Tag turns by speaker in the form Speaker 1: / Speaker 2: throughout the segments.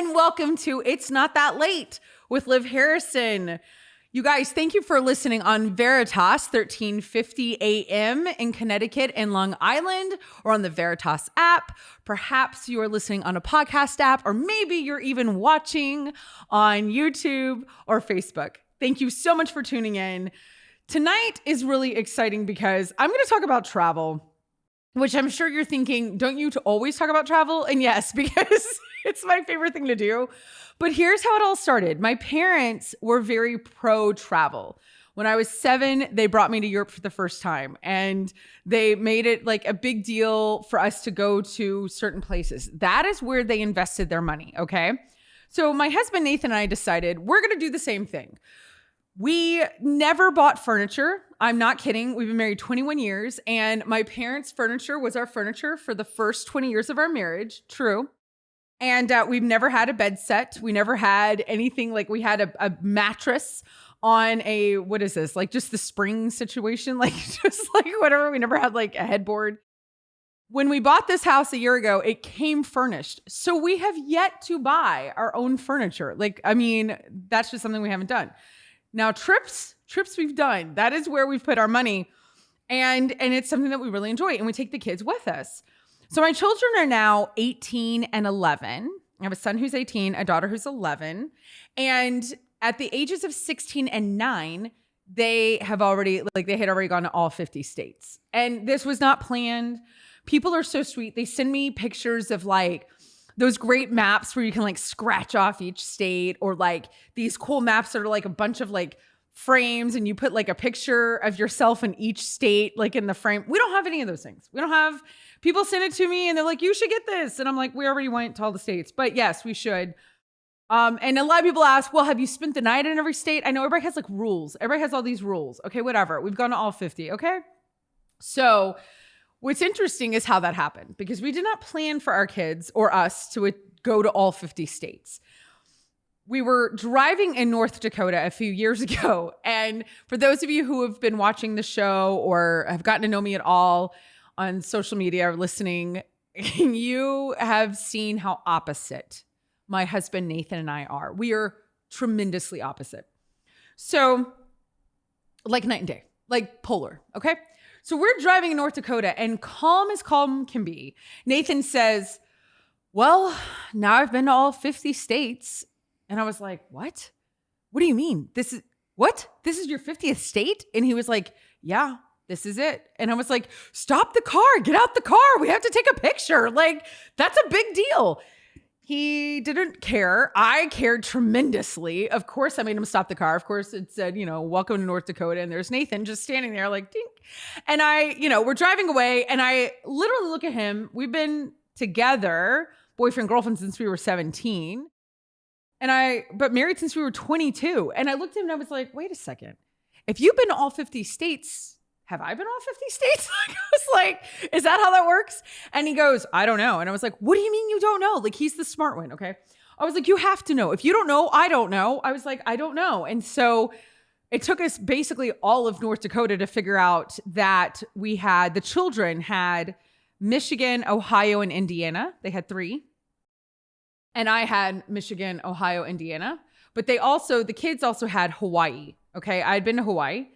Speaker 1: and welcome to It's Not That Late with Liv Harrison. You guys, thank you for listening on Veritas 1350 AM in Connecticut and Long Island, or on the Veritas app. Perhaps you are listening on a podcast app, or maybe you're even watching on YouTube or Facebook. Thank you so much for tuning in. Tonight is really exciting because I'm going to talk about travel, which I'm sure you're thinking, don't you always talk about travel? And yes, because it's my favorite thing to do. But here's how it all started. My parents were very pro travel. When I was 7, they brought me to Europe for the first time, and they made it like a big deal for us to go to certain places. That is where they invested their money. Okay. So my husband, Nathan, and I decided we're going to do the same thing. We never bought furniture. I'm not kidding. We've been married 21 years, and my parents' furniture was our furniture for the first 20 years of our marriage. True. And we've never had a bed set. We never had anything like we had a mattress on a, what is this? Like just the spring situation, like just like whatever. We never had like a headboard. When we bought this house a year ago, it came furnished. So we have yet to buy our own furniture. Like, I mean, that's just something we haven't done. Now, trips we've done. That is where we've put our money. And it's something that we really enjoy. And we take the kids with us. So my children are now 18 and 11. I have a son who's 18, a daughter who's 11. And at the ages of 16 and 9, they had already gone to all 50 states. And this was not planned. People are so sweet. They send me pictures of like those great maps where you can like scratch off each state, or like these cool maps that are like a bunch of like frames, and you put like a picture of yourself in each state, like in the frame. We don't have any of those things. We don't have, people send it to me and they're like, you should get this. And I'm like, we already went to all the states, but yes, we should. And a lot of people ask, well, have you spent the night in every state? I know everybody has like rules. Everybody has all these rules. Okay, whatever. We've gone to all 50. Okay. So what's interesting is how that happened, because we did not plan for our kids or us to go to all 50 states. We were driving in North Dakota a few years ago. And for those of you who have been watching the show or have gotten to know me at all on social media or listening, you have seen how opposite my husband, Nathan, and I are. We are tremendously opposite. So like night and day, like polar. Okay. So we're driving in North Dakota, and calm as calm can be, Nathan says, well, now I've been to all 50 states. And I was like, what? What do you mean? This is your 50th state? And he was like, yeah, this is it. And I was like, stop the car, get out the car. We have to take a picture. Like, that's a big deal. He didn't care. I cared tremendously. Of course, I made him stop the car. Of course, it said, welcome to North Dakota. And there's Nathan just standing there like, dink. And we're driving away, and I literally look at him. We've been together, boyfriend, girlfriend, since we were 17. But married since we were 22. And I looked at him and I was like, wait a second. If you've been to all 50 states, have I been to all 50 states? I was like, is that how that works? And he goes, I don't know. And I was like, what do you mean you don't know? Like, he's the smart one. Okay. I was like, you have to know. If you don't know, I don't know. I was like, I don't know. And so it took us basically all of North Dakota to figure out that the children had Michigan, Ohio, and Indiana. They had 3. And I had Michigan, Ohio, Indiana, but the kids also had Hawaii. Okay. I had been to Hawaii.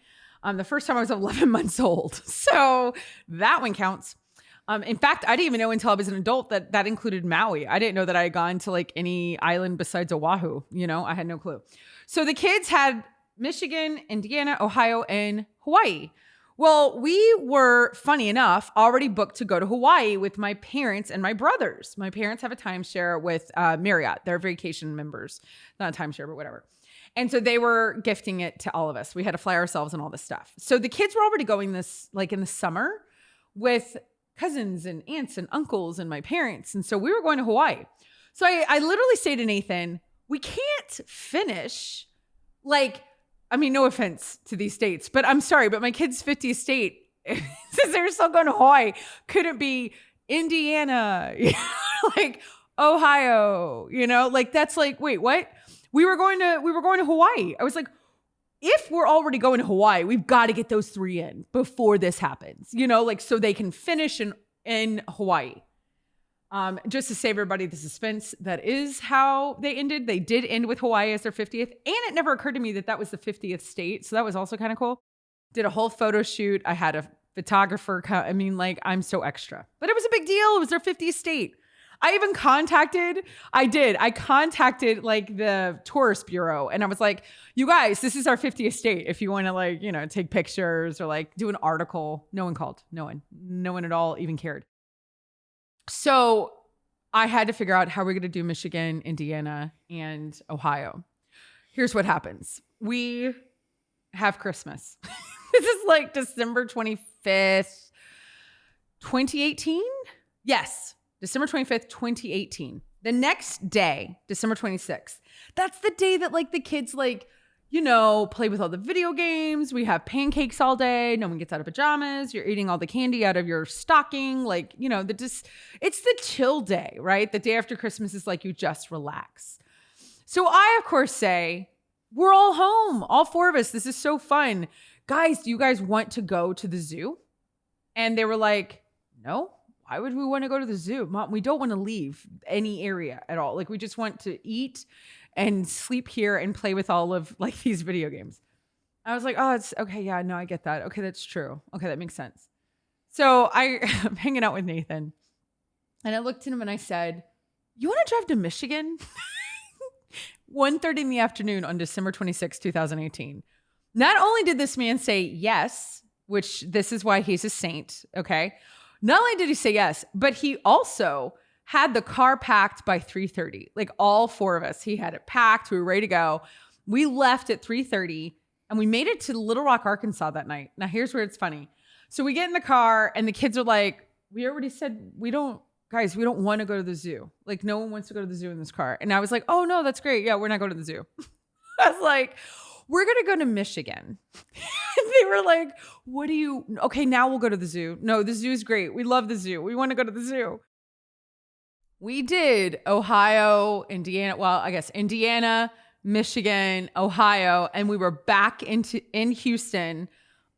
Speaker 1: The first time I was 11 months old. So that one counts. In fact, I didn't even know until I was an adult that included Maui. I didn't know that I had gone to like any island besides Oahu. I had no clue. So the kids had Michigan, Indiana, Ohio, and Hawaii. Well, we were, funny enough, already booked to go to Hawaii with my parents and my brothers. My parents have a timeshare with Marriott. They're vacation members. Not a timeshare, but whatever. And so they were gifting it to all of us. We had to fly ourselves and all this stuff. So the kids were already going this, like in the summer, with cousins and aunts and uncles and my parents. And so we were going to Hawaii. So I literally say to Nathan, we can't finish no offense to these states, but I'm sorry, but my kid's 50th state, since they're still going to Hawaii, couldn't be Indiana, like Ohio, that's like, wait, what? We were going to Hawaii. I was like, if we're already going to Hawaii, we've got to get those 3 in before this happens, so they can finish in Hawaii. Just to save everybody the suspense, that is how they ended. They did end with Hawaii as their 50th. And it never occurred to me that that was the 50th state. So that was also kind of cool. Did a whole photo shoot. I had a photographer. I'm so extra. But it was a big deal. It was their 50th state. I contacted like the tourist bureau and I was like, you guys, this is our 50th state. If you want to take pictures or like do an article. No one called. No one at all even cared. So I had to figure out how we're going to do Michigan, Indiana, and Ohio. Here's what happens. We have Christmas. This is like December 25th, 2018. Yes. December 25th, 2018. The next day, December 26th, that's the day that like the kids play with all the video games. We have pancakes all day. No one gets out of pajamas. You're eating all the candy out of your stocking. It's the chill day, right? The day after Christmas is like you just relax. So I, of course, say, we're all home, all four of us. This is so fun. Guys, do you guys want to go to the zoo? And they were like, no. Why would we want to go to the zoo? Mom, we don't want to leave any area at all. Like we just want to eat and sleep here and play with all of like these video games. I was like, oh, it's okay. Yeah, no, I get that. Okay, that's true. Okay, that makes sense. So I'm hanging out with Nathan and I looked at him and I said, you want to drive to Michigan? 1:30 in the afternoon on December 26, 2018. Not only did this man say yes, which this is why he's a saint. Okay. Not only did he say yes, but he also had the car packed by 3:30. Like all four of us, he had it packed. We were ready to go. We left at 3:30 and we made it to Little Rock, Arkansas that night. Now here's where it's funny. So we get in the car and the kids are like, we already said we don't want to go to the zoo. Like no one wants to go to the zoo in this car. And I was like, oh no, that's great. Yeah, we're not going to the zoo. I was like, we're going to go to Michigan. And they were like, okay, now we'll go to the zoo. No, the zoo is great. We love the zoo. We want to go to the zoo. We did Ohio, Indiana. Well, I guess Indiana, Michigan, Ohio. And we were back in Houston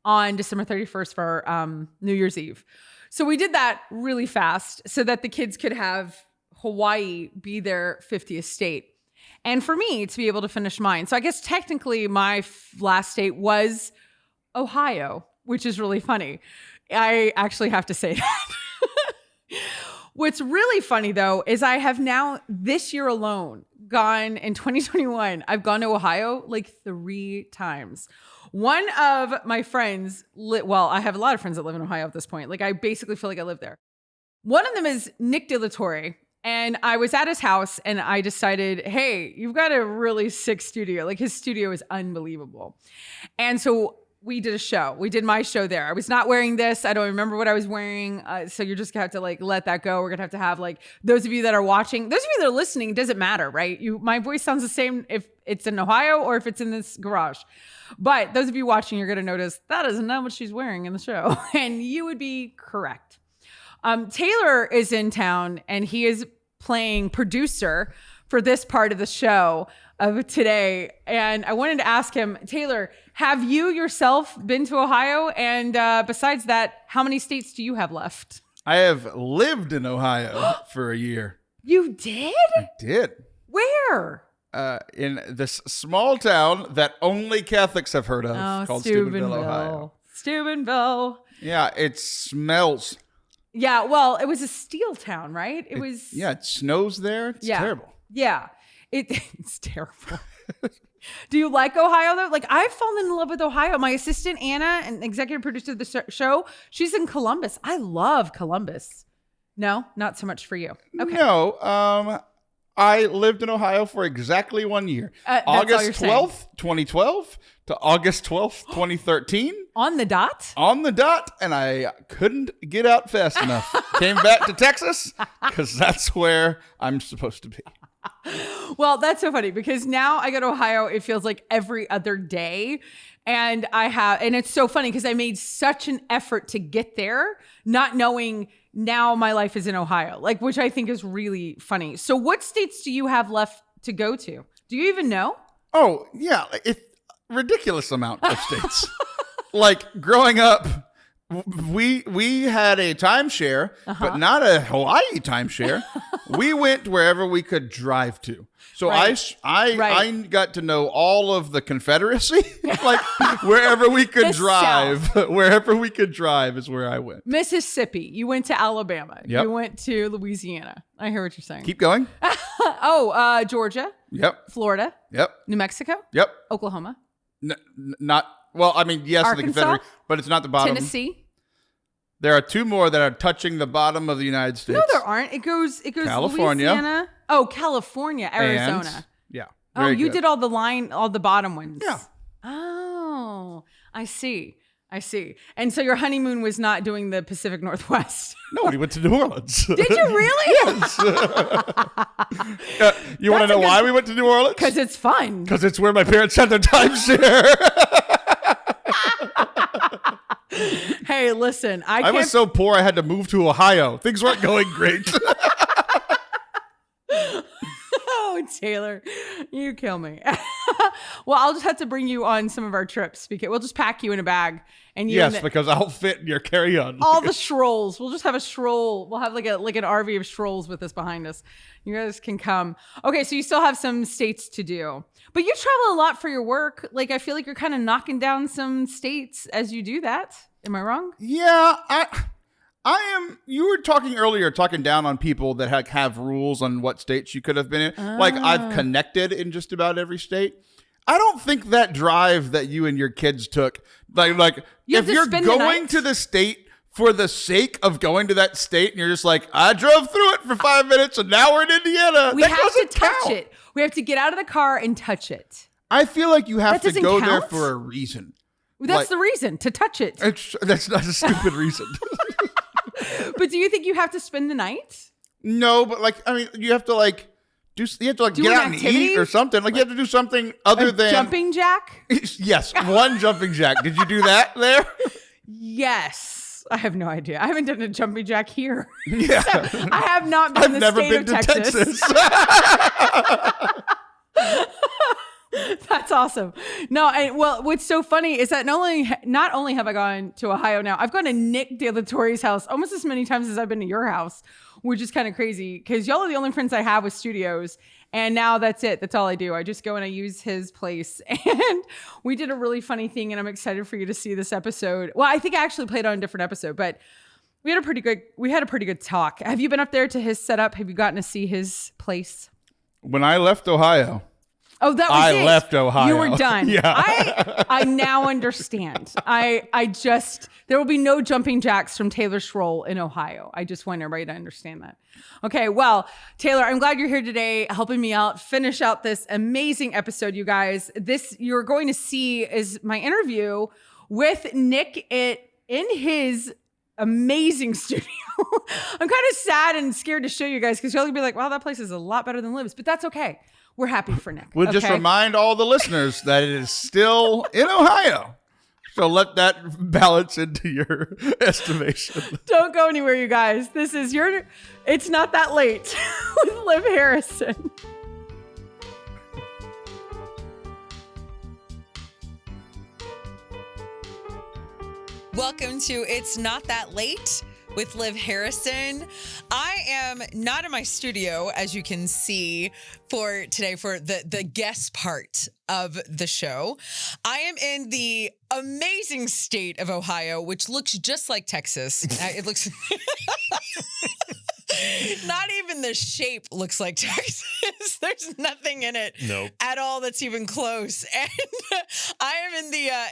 Speaker 1: on December 31st for New Year's Eve. So we did that really fast so that the kids could have Hawaii be their 50th state. And for me to be able to finish mine. So I guess technically my last state was Ohio, which is really funny. I actually have to say that. What's really funny though, is I have now this year alone gone in 2021. I've gone to Ohio like 3 times. One of my friends, I have a lot of friends that live in Ohio at this point. Like I basically feel like I live there. One of them is Nick de la Torre. And I was at his house and I decided, hey, you've got a really sick studio. Like his studio is unbelievable. And so we did a show. We did my show there. I was not wearing this. I don't remember what I was wearing. So you're just gonna have to like let that go. We're gonna have like those of you that are watching, those of you that are listening, it doesn't matter, right? My voice sounds the same if it's in Ohio or if it's in this garage. But those of you watching, you're gonna notice that is not what she's wearing in the show. And you would be correct. Taylor is in town and he is playing producer for this part of the show of today. And I wanted to ask him, Taylor, have you yourself been to Ohio? And besides that, how many states do you have left?
Speaker 2: I have lived in Ohio for a year.
Speaker 1: You did?
Speaker 2: I did.
Speaker 1: Where?
Speaker 2: In this small town that only Catholics have heard of called Steubenville, Ohio.
Speaker 1: Steubenville.
Speaker 2: Yeah, it smells.
Speaker 1: Yeah, well, it was a steel town, right? It
Speaker 2: snows there. It's terrible.
Speaker 1: Yeah, it's terrible. Do you like Ohio, though? Like, I've fallen in love with Ohio. My assistant, Anna, and executive producer of the show, she's in Columbus. I love Columbus. No, not so much for you. Okay.
Speaker 2: No, I lived in Ohio for exactly 1 year. August 12th, 2012 to August 12th, 2013.
Speaker 1: On the dot?
Speaker 2: On the dot, and I couldn't get out fast enough. Came back to Texas because that's where I'm supposed to be.
Speaker 1: Well, that's so funny because now I go to Ohio, it feels like every other day. And it's so funny because I made such an effort to get there, not knowing now my life is in Ohio, like, which I think is really funny. So what states do you have left to go to? Do you even know?
Speaker 2: Oh, yeah. It's a ridiculous amount of states. Like growing up, We had a timeshare, but not a Hawaii timeshare. We went wherever we could drive to. So I got to know all of the Confederacy, like wherever we could drive. South. Wherever we could drive is where I went.
Speaker 1: Mississippi. You went to Alabama.
Speaker 2: Yep.
Speaker 1: You went to Louisiana. I hear what you're saying.
Speaker 2: Keep going.
Speaker 1: Georgia.
Speaker 2: Yep.
Speaker 1: Florida.
Speaker 2: Yep.
Speaker 1: New Mexico.
Speaker 2: Yep.
Speaker 1: Oklahoma.
Speaker 2: Not well. I mean, yes,
Speaker 1: Arkansas?
Speaker 2: the Confederate, but it's not the bottom.
Speaker 1: Tennessee.
Speaker 2: There are 2 more that are touching the bottom of the United States.
Speaker 1: No, there aren't. It goes
Speaker 2: California.
Speaker 1: Louisiana. Oh, California, Arizona.
Speaker 2: And, yeah.
Speaker 1: Oh, you did all the bottom ones.
Speaker 2: Yeah.
Speaker 1: Oh, I see. And so your honeymoon was not doing the Pacific Northwest.
Speaker 2: No, we went to New Orleans.
Speaker 1: Did you really?
Speaker 2: Yes. You want to know why we went to New Orleans?
Speaker 1: Because it's fun.
Speaker 2: Because it's where my parents had their timeshare.
Speaker 1: Hey, listen,
Speaker 2: I was so poor I had to move to Ohio. Things weren't going great.
Speaker 1: Oh, Taylor, you kill me. Well, I'll just have to bring you on some of our trips because we'll just pack you in a bag and
Speaker 2: because I'll fit in your carry-on.
Speaker 1: All the strolls. We'll just have a stroll. We'll have like an RV of strolls with us behind us. You guys can come. Okay, so you still have some states to do, but you travel a lot for your work. Like I feel like you're kind of knocking down some states as you do that. Am I wrong?
Speaker 2: Yeah, I am. You were talking down on people that have rules on what states you could have been in. Like I've connected in just about every state. I don't think that drive that you and your kids took, like if you're going to the state for the sake of going to that state and you're just like, I drove through it for 5 minutes and now we're in Indiana.
Speaker 1: We have to touch it. We have to get out of the car and touch it.
Speaker 2: I feel like you have to go there for a reason.
Speaker 1: That's the reason, to touch it.
Speaker 2: That's not a stupid reason.
Speaker 1: But do you think you have to spend the night?
Speaker 2: No, but you have to get out and eat or something. Like you have to do something other than
Speaker 1: jumping jack.
Speaker 2: Yes, one jumping jack. Did you do that there?
Speaker 1: Yes. I have no idea. I haven't done a jumping jack here.
Speaker 2: Yeah.
Speaker 1: I have not been in the state of Texas. That's awesome. No, what's so funny is that not only have I gone to Ohio now, I've gone to Nick De La Torre's house almost as many times as I've been to your house, which is kind of crazy because y'all are the only friends I have with studios. And now that's it. That's all I do. I just go and I use his place. And we did a really funny thing, and I'm excited for you to see this episode. Well, I think I actually played on a different episode, but we had a pretty good talk. Have you been up there to his setup? Have you gotten to see his place?
Speaker 2: When I left Ohio.
Speaker 1: Oh, that was
Speaker 2: I left Ohio.
Speaker 1: You were done.
Speaker 2: Yeah.
Speaker 1: I now understand. There will be no jumping jacks from Taylor Schroll in Ohio. I just want everybody to understand that. Okay, well, Taylor, I'm glad you're here today helping me out, finish out this amazing episode, you guys. This you're going to see is my interview with Nick in his amazing studio. I'm kind of sad and scared to show you guys because you'll be like, wow, that place is a lot better than Liv's, but that's okay. We're happy for Nick.
Speaker 2: We'll just remind all the listeners that it is still in Ohio. So let that balance into your estimation.
Speaker 1: Don't go anywhere, you guys. This is It's Not That Late with Liv Harrison. Welcome to It's Not That Late with Liv Harrison. I am not in my studio, as you can see, for today for the guest part of the show. I am in the amazing state of Ohio, which looks just like Texas. It looks... Not even the shape looks like Texas. There's nothing in it at all that's even close. And I am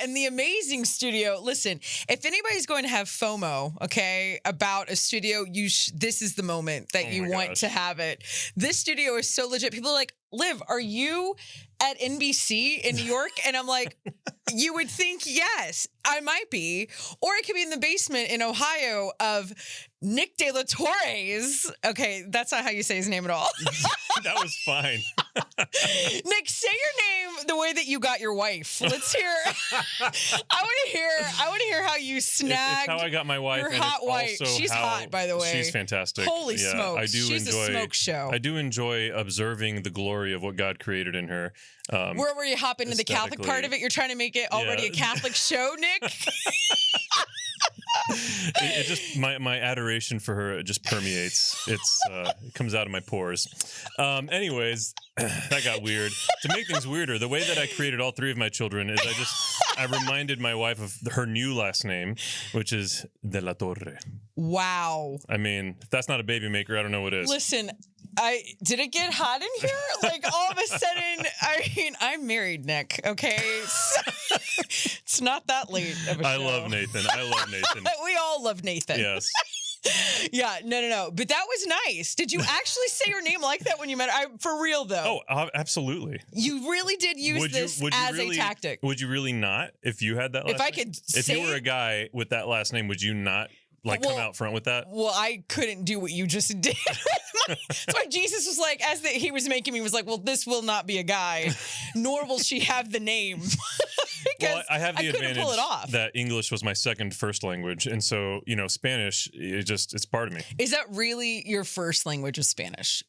Speaker 1: in the amazing studio. Listen, if anybody's going to have FOMO, okay, about a studio, this is the moment that you want to have it. This studio is so legit. People are like, Liv, are you at NBC in New York? And I'm like, you would think yes, I might be. Or it could be in the basement in Ohio of Nick De La Torre's. Okay, that's not how you say his name at all.
Speaker 3: That was fine.
Speaker 1: Nick, say your name the way that you got your wife. Let's hear. I want to hear how you snagged.
Speaker 3: It's how I got my wife.
Speaker 1: Your
Speaker 3: and
Speaker 1: hot wife. She's hot, by the way.
Speaker 3: She's fantastic.
Speaker 1: Holy smokes! She's a smoke show.
Speaker 3: I do enjoy observing the glory of what God created in her.
Speaker 1: Where you hop into the Catholic part of it? You're trying to make it already a Catholic show, Nick.
Speaker 3: It just my adoration for her just permeates. It comes out of my pores. Anyways, that got weird. To make things weirder, the way that I created all three of my children is I reminded my wife of her new last name, which is De La Torre.
Speaker 1: Wow.
Speaker 3: I mean, if that's not a baby maker, I don't know what is.
Speaker 1: Listen, did it get hot in here? Like all of a sudden, I mean, I'm married, Nick. Okay, it's not that late of a show.
Speaker 3: I love Nathan.
Speaker 1: We all love Nathan.
Speaker 3: Yes.
Speaker 1: Yeah, no. But that was nice. Did you actually say your name like that when you met her? For real, though.
Speaker 3: Oh, absolutely.
Speaker 1: You really did use this as a tactic.
Speaker 3: Would you really not if you had that last name? If you were a guy with that last name, would you not come out front with that?
Speaker 1: Well, I couldn't do what you just did. That's why Jesus was like, he was making me, was like, well, this will not be a guy, nor will she have the name. Because
Speaker 3: I have the advantage
Speaker 1: pull it off.
Speaker 3: that English was my second first language, and so Spanish, it's part of me.
Speaker 1: Is that really your first language? Is Spanish?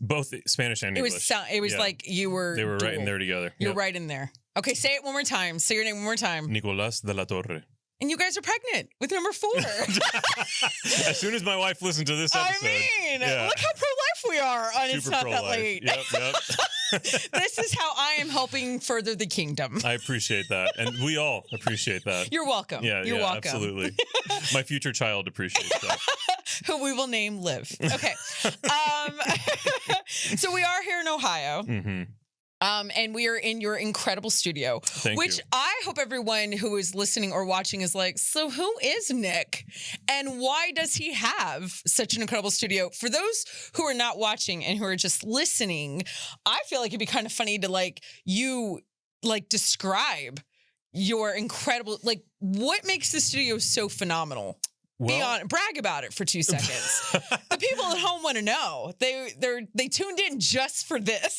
Speaker 3: Both Spanish and English.
Speaker 1: It was like you were.
Speaker 3: They were right in there together.
Speaker 1: You're right in there. Okay, say it one more time. Say your name one more time.
Speaker 3: Nicolás de la Torre.
Speaker 1: And you guys are pregnant with number 4.
Speaker 3: As soon as my wife listened to this episode.
Speaker 1: I mean, look how pro-life we are on It's Not That Late.
Speaker 3: Yep.
Speaker 1: This is how I am helping further the kingdom.
Speaker 3: I appreciate that. And we all appreciate that.
Speaker 1: You're welcome. You're welcome.
Speaker 3: Absolutely. My future child appreciates that.
Speaker 1: Who we will name Liv. Okay. So we are here in Ohio.
Speaker 3: Mm-hmm.
Speaker 1: And we are in your incredible studio,
Speaker 3: which
Speaker 1: I hope everyone who is listening or watching is like, so who is Nick and why does he have such an incredible studio? For those who are not watching and who are just listening, I feel like it'd be kind of funny to describe your incredible, what makes the studio so phenomenal? Well, brag about it for 2 seconds. The people at home want to know. They tuned in just for this.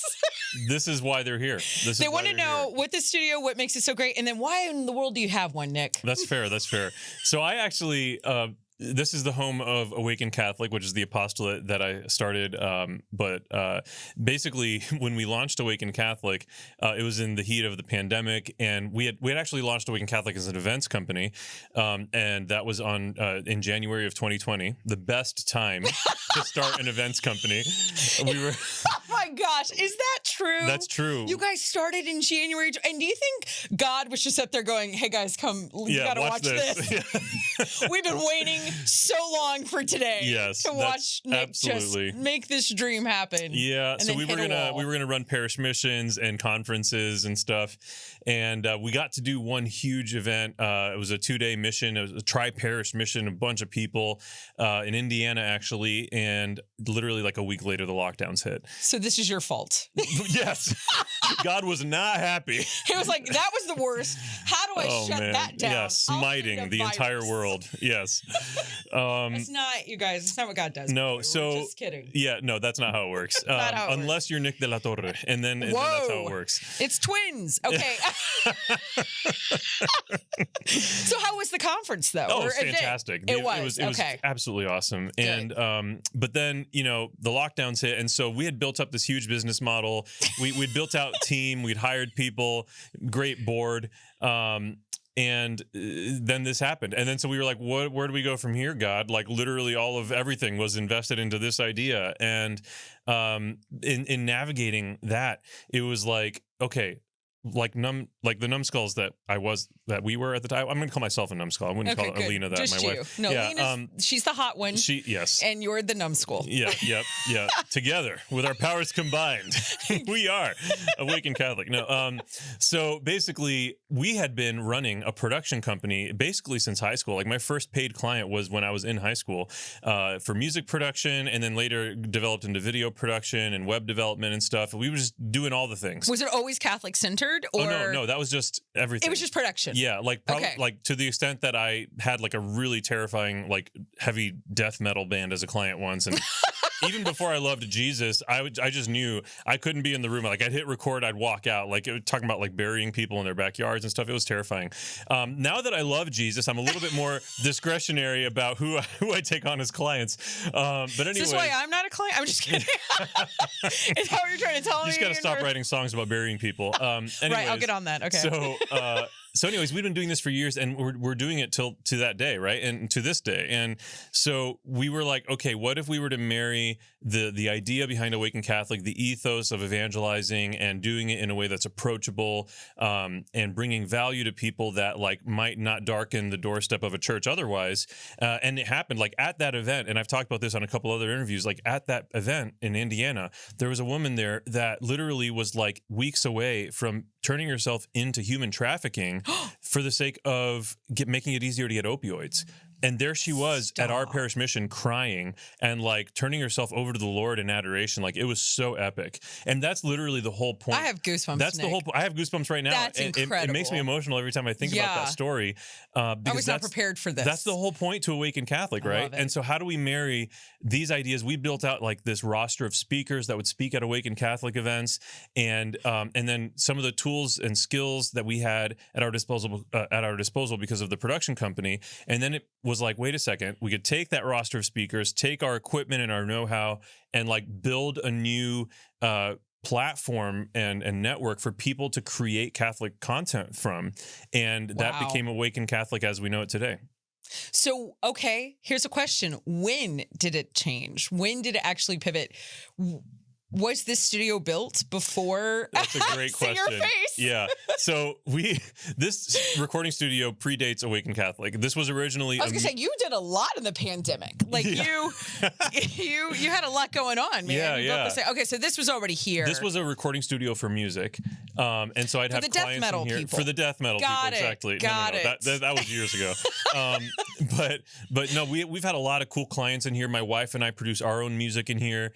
Speaker 3: This is why they're here.
Speaker 1: They want to know what the studio, what makes it so great, and then why in the world do you have one, Nick?
Speaker 3: That's fair. So I actually, this is the home of Awakened Catholic, which is the apostolate that I started. But basically, when we launched Awakened Catholic, it was in the heat of the pandemic, and we had actually launched Awakened Catholic as an events company, and that was in January of 2020, the best time to start an events company. We were.
Speaker 1: Oh my gosh, is that true?
Speaker 3: That's true.
Speaker 1: You guys started in January, and do you think God was just up there going, "Hey guys, come, you gotta watch this." Yeah. We've been waiting so long for today to watch Nick just make this dream happen.
Speaker 3: Yeah, so we were gonna run parish missions and conferences and stuff, and we got to do one huge event. It was a 2-day mission. It was a tri-parish mission, a bunch of people in Indiana actually, and literally like a week later the lockdowns hit.
Speaker 1: So this is your fault.
Speaker 3: Yes, God was not happy.
Speaker 1: He was like, "That was the worst. How do I shut that down?"
Speaker 3: Yeah, smiting the entire world. Yes.
Speaker 1: It's not, you guys. It's not what God does.
Speaker 3: No, so
Speaker 1: we're just kidding.
Speaker 3: Yeah, no, that's not how it works.
Speaker 1: Not how it
Speaker 3: unless
Speaker 1: works.
Speaker 3: you're Nick de la Torre, and then that's how it works.
Speaker 1: It's twins. Okay. So how was the conference though?
Speaker 3: Oh, it was fantastic.
Speaker 1: It was
Speaker 3: absolutely awesome. Good. And but then the lockdowns hit, and so we had built up this huge business model. We'd built out team. We'd hired people. Great board. And then this happened. And then so we were like, where do we go from here, God? Like literally all of everything was invested into this idea. And in navigating that, it was like, okay, like the numbskulls that we were at the time. I'm going to call myself a numbskull. I wouldn't call Alina that,
Speaker 1: just
Speaker 3: my
Speaker 1: you.
Speaker 3: wife.
Speaker 1: No, Lena's, she's the hot one.
Speaker 3: Yes.
Speaker 1: And you're the numbskull.
Speaker 3: Yeah. Together with our powers combined, we are Awakened Catholic. No, so basically we had been running a production company basically since high school. Like my first paid client was when I was in high school for music production, and then later developed into video production and web development and stuff. We were just doing all the things.
Speaker 1: Was it always Catholic centered? Or
Speaker 3: no, that was just everything.
Speaker 1: It was just production.
Speaker 3: Yeah, like probably like to the extent that I had like a really terrifying like heavy death metal band as a client once, and even before I loved Jesus, I just knew I couldn't be in the room. Like I'd hit record, I'd walk out. Like it was talking about like burying people in their backyards and stuff. It was terrifying. Now that I love Jesus, I'm a little bit more discretionary about who I take on as clients. But anyway,
Speaker 1: is this why I'm not a client? I'm just kidding. Is that what you're trying to tell me?
Speaker 3: You just got to stop writing songs about burying people.
Speaker 1: Right, I'll get on that. Okay.
Speaker 3: So anyways, we've been doing this for years, and we're doing it to that day, right? And to this day. And so we were like, okay, what if we were to marry the idea behind Awakened Catholic, the ethos of evangelizing and doing it in a way that's approachable, and bringing value to people that like might not darken the doorstep of a church otherwise. And it happened like at that event, and I've talked about this on a couple other interviews, like at that event in Indiana, there was a woman there that literally was like weeks away from turning herself into human trafficking for the sake of making it easier to get opioids. And there she was at our parish mission crying and like turning herself over to the Lord in adoration. Like it was so epic. And that's literally the whole point.
Speaker 1: I have goosebumps.
Speaker 3: That's the whole point. I have goosebumps right now.
Speaker 1: That's incredible.
Speaker 3: It makes me emotional every time I think about that story.
Speaker 1: I was not prepared for this.
Speaker 3: That's the whole point to Awaken Catholic, right? And so how do we marry these ideas? We built out like this roster of speakers that would speak at Awaken Catholic events, and then some of the tools and skills that we had at our disposal because of the production company. And then it was like, wait a second, we could take that roster of speakers, take our equipment and our know-how, and like build a new platform and network for people to create Catholic content from. And that became Awaken Catholic as we know it today.
Speaker 1: So, okay, here's a question. When did it change? When did it actually pivot? Was this studio built before?
Speaker 3: That's a great question.
Speaker 1: Your face.
Speaker 3: Yeah. So this recording studio predates Awaken Catholic. This was originally.
Speaker 1: I was gonna say you did a lot in the pandemic. Like you had a lot going on, man.
Speaker 3: Yeah.
Speaker 1: Okay, so this was already here.
Speaker 3: This was a recording studio for music, and so I'd have
Speaker 1: the death
Speaker 3: clients
Speaker 1: metal
Speaker 3: in here
Speaker 1: people.
Speaker 3: For the death metal people, exactly.
Speaker 1: Got it.
Speaker 3: That was years ago. But no, we've had a lot of cool clients in here. My wife and I produce our own music in here.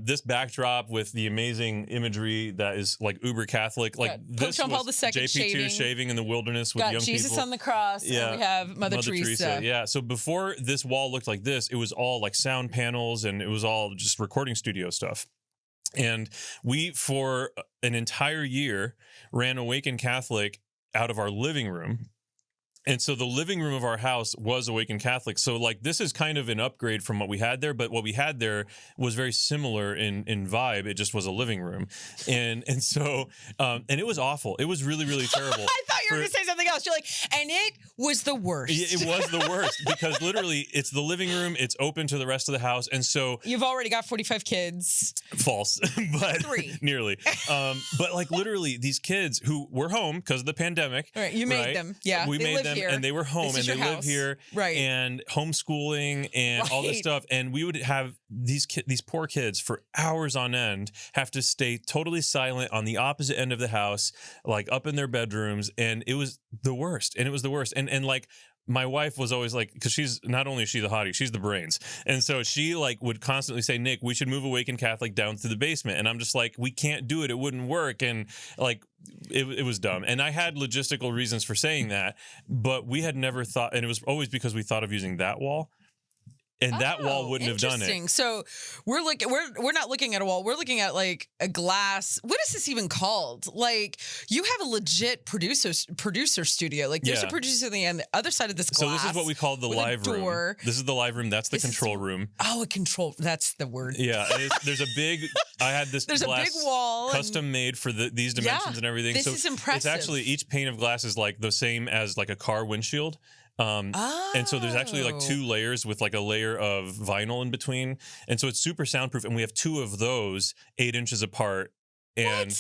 Speaker 3: This backdrop with the amazing imagery that is like uber Catholic, like this
Speaker 1: Pope John Paul II
Speaker 3: JP2 shaving in the wilderness with
Speaker 1: got
Speaker 3: young
Speaker 1: Jesus
Speaker 3: people.
Speaker 1: on the cross. Yeah, and we have Mother Teresa.
Speaker 3: Yeah. So before this wall looked like this, it was all like sound panels and it was all just recording studio stuff. And we, for an entire year, ran Awaken Catholic out of our living room. And so the living room of our house was Awaken Catholic. So like this is kind of an upgrade from what we had there, but what we had there was very similar in vibe. It just was a living room. And so and it was awful. It was really, really terrible.
Speaker 1: I thought you were going to say something else. You're like, and it was the worst.
Speaker 3: It was the worst because literally it's the living room. It's open to the rest of the house. And so
Speaker 1: you've already got 45 kids.
Speaker 3: False, but
Speaker 1: 3.
Speaker 3: Nearly. But like literally these kids who were home because of the pandemic.
Speaker 1: Right, you made them. Yeah,
Speaker 3: we made them. Here. And they were home and they live here,
Speaker 1: right?
Speaker 3: And homeschooling and all this stuff. And we would have these poor kids for hours on end have to stay totally silent on the opposite end of the house, like up in their bedrooms. And it was the worst. And like my wife was always like, because she's not only is she the hottie, she's the brains. And so she like would constantly say, Nick, we should move Awaken Catholic down to the basement. And I'm just like, we can't do it. It wouldn't work. And like, it was dumb. And I had logistical reasons for saying that, but we had never thought, and it was always because we thought of using that wall. And that wall wouldn't have done it.
Speaker 1: So we're not looking at a wall. We're looking at like a glass. What is this even called? Like you have a legit producer studio. Like there's a producer on the other side of this glass.
Speaker 3: So this is what we call the live room. This is the live room. That's the control room.
Speaker 1: Oh, a control. That's the word.
Speaker 3: Yeah. There's a big. I had this.
Speaker 1: There's
Speaker 3: glass
Speaker 1: a big wall,
Speaker 3: custom made for these dimensions and everything.
Speaker 1: This is impressive.
Speaker 3: It's actually each pane of glass is like the same as like a car windshield. And so there's actually like 2 layers with like a layer of vinyl in between. And so it's super soundproof. And we have 2 of those 8 inches apart. And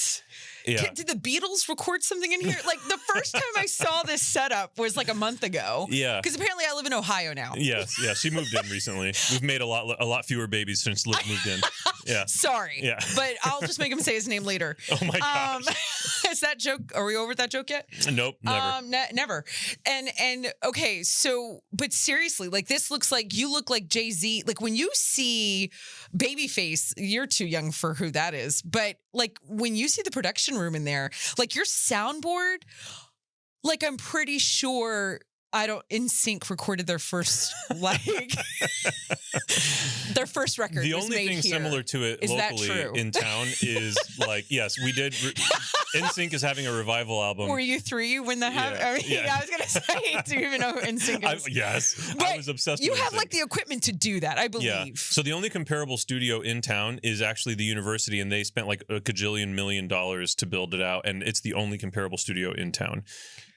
Speaker 3: yeah.
Speaker 1: Did the Beatles record something in here? Like the first time I saw this setup was like a month ago.
Speaker 3: Yeah.
Speaker 1: Because apparently I live in Ohio now.
Speaker 3: Yes. Yeah. She moved in recently. We've made a lot fewer babies since Liv moved in. Yeah.
Speaker 1: Sorry.
Speaker 3: Yeah.
Speaker 1: But I'll just make him say his name later.
Speaker 3: Oh my gosh.
Speaker 1: Is that joke? Are we over that joke yet?
Speaker 3: Nope. Never.
Speaker 1: Never. And okay. So, but seriously, like this looks like you look like Jay-Z. Like when you see Babyface, you're too young for who that is. But like when you see the production room in there, like your soundboard, like I'm pretty sure NSYNC recorded their first their first record.
Speaker 3: The
Speaker 1: was
Speaker 3: only
Speaker 1: made
Speaker 3: thing
Speaker 1: here.
Speaker 3: similar to it
Speaker 1: Is that
Speaker 3: locally
Speaker 1: true?
Speaker 3: in town is like, yes, we did. NSYNC is having a revival album.
Speaker 1: Were you 3 when that happened? I mean, I was gonna say, do you even know who NSYNC is?
Speaker 3: Yes,
Speaker 1: But
Speaker 3: I was obsessed.
Speaker 1: You
Speaker 3: with
Speaker 1: have
Speaker 3: NSYNC.
Speaker 1: like the equipment to do that, I believe.
Speaker 3: Yeah. So the only comparable studio in town is actually the university, and they spent like $1 gajillion million to build it out, and it's the only comparable studio in town.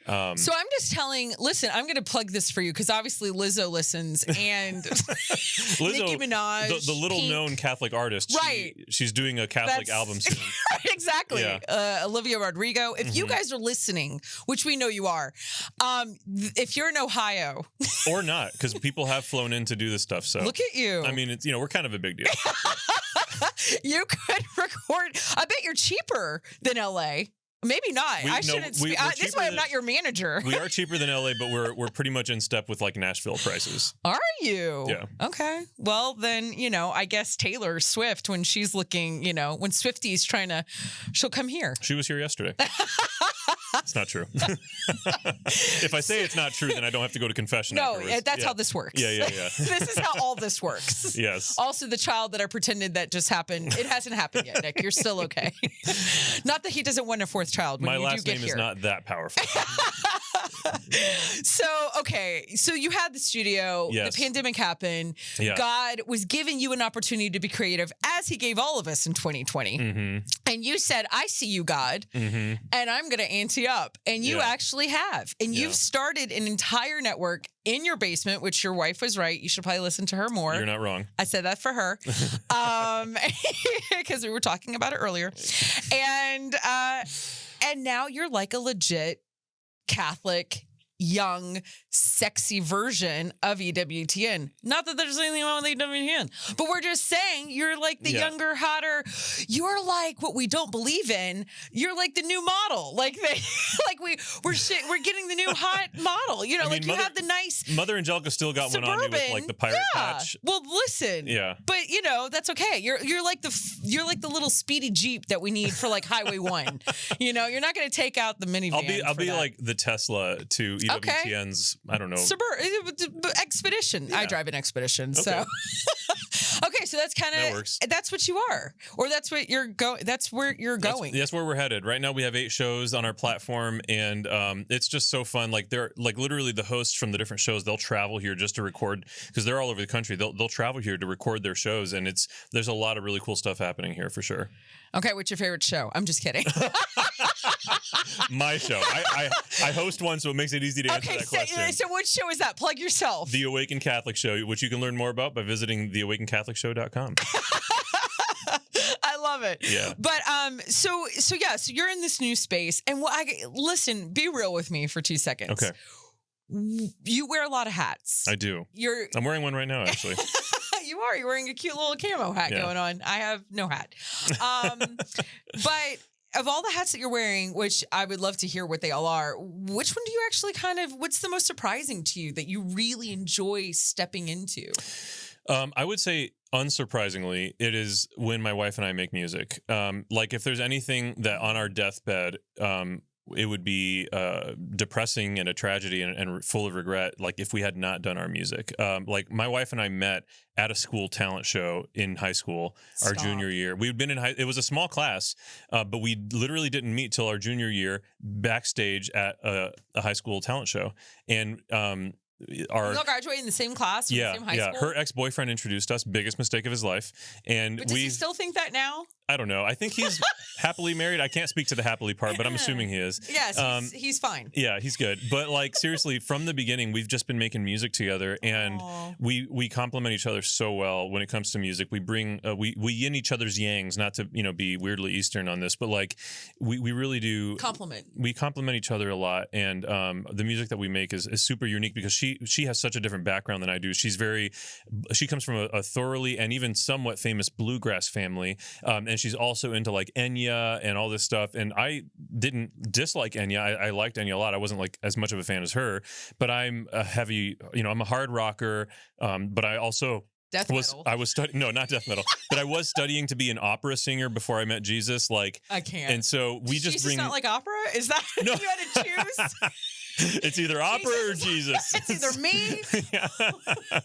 Speaker 4: So I'm just listen, I'm going to plug this for you because obviously Lizzo listens and
Speaker 3: Lizzo,
Speaker 4: Nicki Minaj,
Speaker 3: the little
Speaker 4: Pink.
Speaker 3: known Catholic artist.
Speaker 4: Right.
Speaker 3: She's doing a Catholic album soon.
Speaker 4: Exactly.
Speaker 3: Yeah.
Speaker 4: Olivia Rodrigo. If you guys are listening, which we know you are, if you're in Ohio.
Speaker 3: Or not, because people have flown in to do this stuff. So
Speaker 4: look at you.
Speaker 3: I mean, it's we're kind of a big deal.
Speaker 4: You could record. I bet you're cheaper than LA. Maybe not. I shouldn't speak. This is why I'm not your manager.
Speaker 3: We are cheaper than LA, but we're pretty much in step with like Nashville prices.
Speaker 4: Are you?
Speaker 3: Yeah.
Speaker 4: Okay. Well, then, I guess Taylor Swift, when she's looking, when Swifty's she'll come here.
Speaker 3: She was here yesterday. It's not true. If I say it's not true, then I don't have to go to confession.
Speaker 4: No,
Speaker 3: afterwards.
Speaker 4: that's how this works.
Speaker 3: Yeah.
Speaker 4: This is how all this works.
Speaker 3: Yes.
Speaker 4: Also, the child that I pretended that just happened, it hasn't happened yet, Nick. You're still okay. Not that he doesn't want a fourth child. When
Speaker 3: My
Speaker 4: you
Speaker 3: last
Speaker 4: do get
Speaker 3: name
Speaker 4: here.
Speaker 3: is not that powerful.
Speaker 4: So you had the studio.
Speaker 3: Yes.
Speaker 4: The pandemic happened.
Speaker 3: Yeah.
Speaker 4: God was giving you an opportunity to be creative, as He gave all of us in 2020.
Speaker 3: Mm-hmm.
Speaker 4: And you said, "I see you, God, and I'm going to ante up." And you actually have. And you've started an entire network in your basement, which your wife was right. You should probably listen to her more.
Speaker 3: You're not wrong.
Speaker 4: I said that for her, because we were talking about it earlier, and now you're like a legit Catholic, young, sexy version of EWTN. Not that there's anything wrong with EWTN, but we're just saying you're like the younger, hotter. You're like what we don't believe in. You're like the new model. Like we're getting the new hot model. You have the nice.
Speaker 3: Mother Angelica still got one on you with like the pirate patch.
Speaker 4: Well, listen.
Speaker 3: Yeah.
Speaker 4: But that's okay. You're like the little speedy Jeep that we need for like Highway 1. You're not going to take out the minivan.
Speaker 3: I'll be like the Tesla to EWTN's. I don't know.
Speaker 4: Expedition. Yeah. I drive an Expedition.
Speaker 3: Okay.
Speaker 4: So okay, so that's kind
Speaker 3: That works.
Speaker 4: of that's what you are, or that's what you're going. That's where you're going.
Speaker 3: That's where we're headed. Right now, we have 8 shows on our platform, and it's just so fun. Like they're like literally the hosts from the different shows. They'll travel here just to record because they're all over the country. They'll travel here to record their shows, and there's a lot of really cool stuff happening here for sure.
Speaker 4: Okay, what's your favorite show? I'm just kidding.
Speaker 3: My show. I host one, so it makes it easy to answer that question.
Speaker 4: So what show is that? Plug yourself.
Speaker 3: The Awakened Catholic Show, which you can learn more about by visiting theawakenedcatholicshow.com.
Speaker 4: I love it.
Speaker 3: Yeah.
Speaker 4: But so you're in this new space, and listen, be real with me for 2 seconds.
Speaker 3: Okay.
Speaker 4: You wear a lot of hats.
Speaker 3: I do. I'm wearing one right now, actually.
Speaker 4: You're wearing a cute little camo hat going on. I have no hat. But of all the hats that you're wearing, which I would love to hear what they all are, which one do you actually what's the most surprising to you that you really enjoy stepping into?
Speaker 3: I would say, unsurprisingly, it is when my wife and I make music. Like if there's anything that on our deathbed, it would be depressing and a tragedy and full of regret, like if we had not done our music. Like my wife and I met at a school talent show in high school, our junior year. We'd been it was a small class, but we literally didn't meet till our junior year backstage at a high school talent show. And
Speaker 4: you all graduated in the same class from the same high school?
Speaker 3: Her ex-boyfriend introduced us, biggest mistake of his life. But
Speaker 4: does he still think that now?
Speaker 3: I don't know. I think he's happily married. I can't speak to the happily part, but I'm assuming he is.
Speaker 4: Yes, he's fine.
Speaker 3: Yeah, he's good. But like seriously, from the beginning, we've just been making music together, and we complement each other so well when it comes to music. We bring we yin each other's yangs, not to be weirdly Eastern on this, but like we really do
Speaker 4: complement.
Speaker 3: We complement each other a lot, and the music that we make is super unique because she has such a different background than I do. She comes from a thoroughly and even somewhat famous bluegrass family, and she's also into like Enya and all this stuff. And I didn't dislike Enya. I liked Enya a lot. I wasn't like as much of a fan as her, but I'm a heavy, I'm a hard rocker. But I also no, not death metal, but I was studying to be an opera singer before I met Jesus. Like
Speaker 4: I can't.
Speaker 3: And so we just
Speaker 4: Jesus not like opera? Is that
Speaker 3: no.
Speaker 4: You had to choose?
Speaker 3: It's either opera or Jesus.
Speaker 4: It's either me.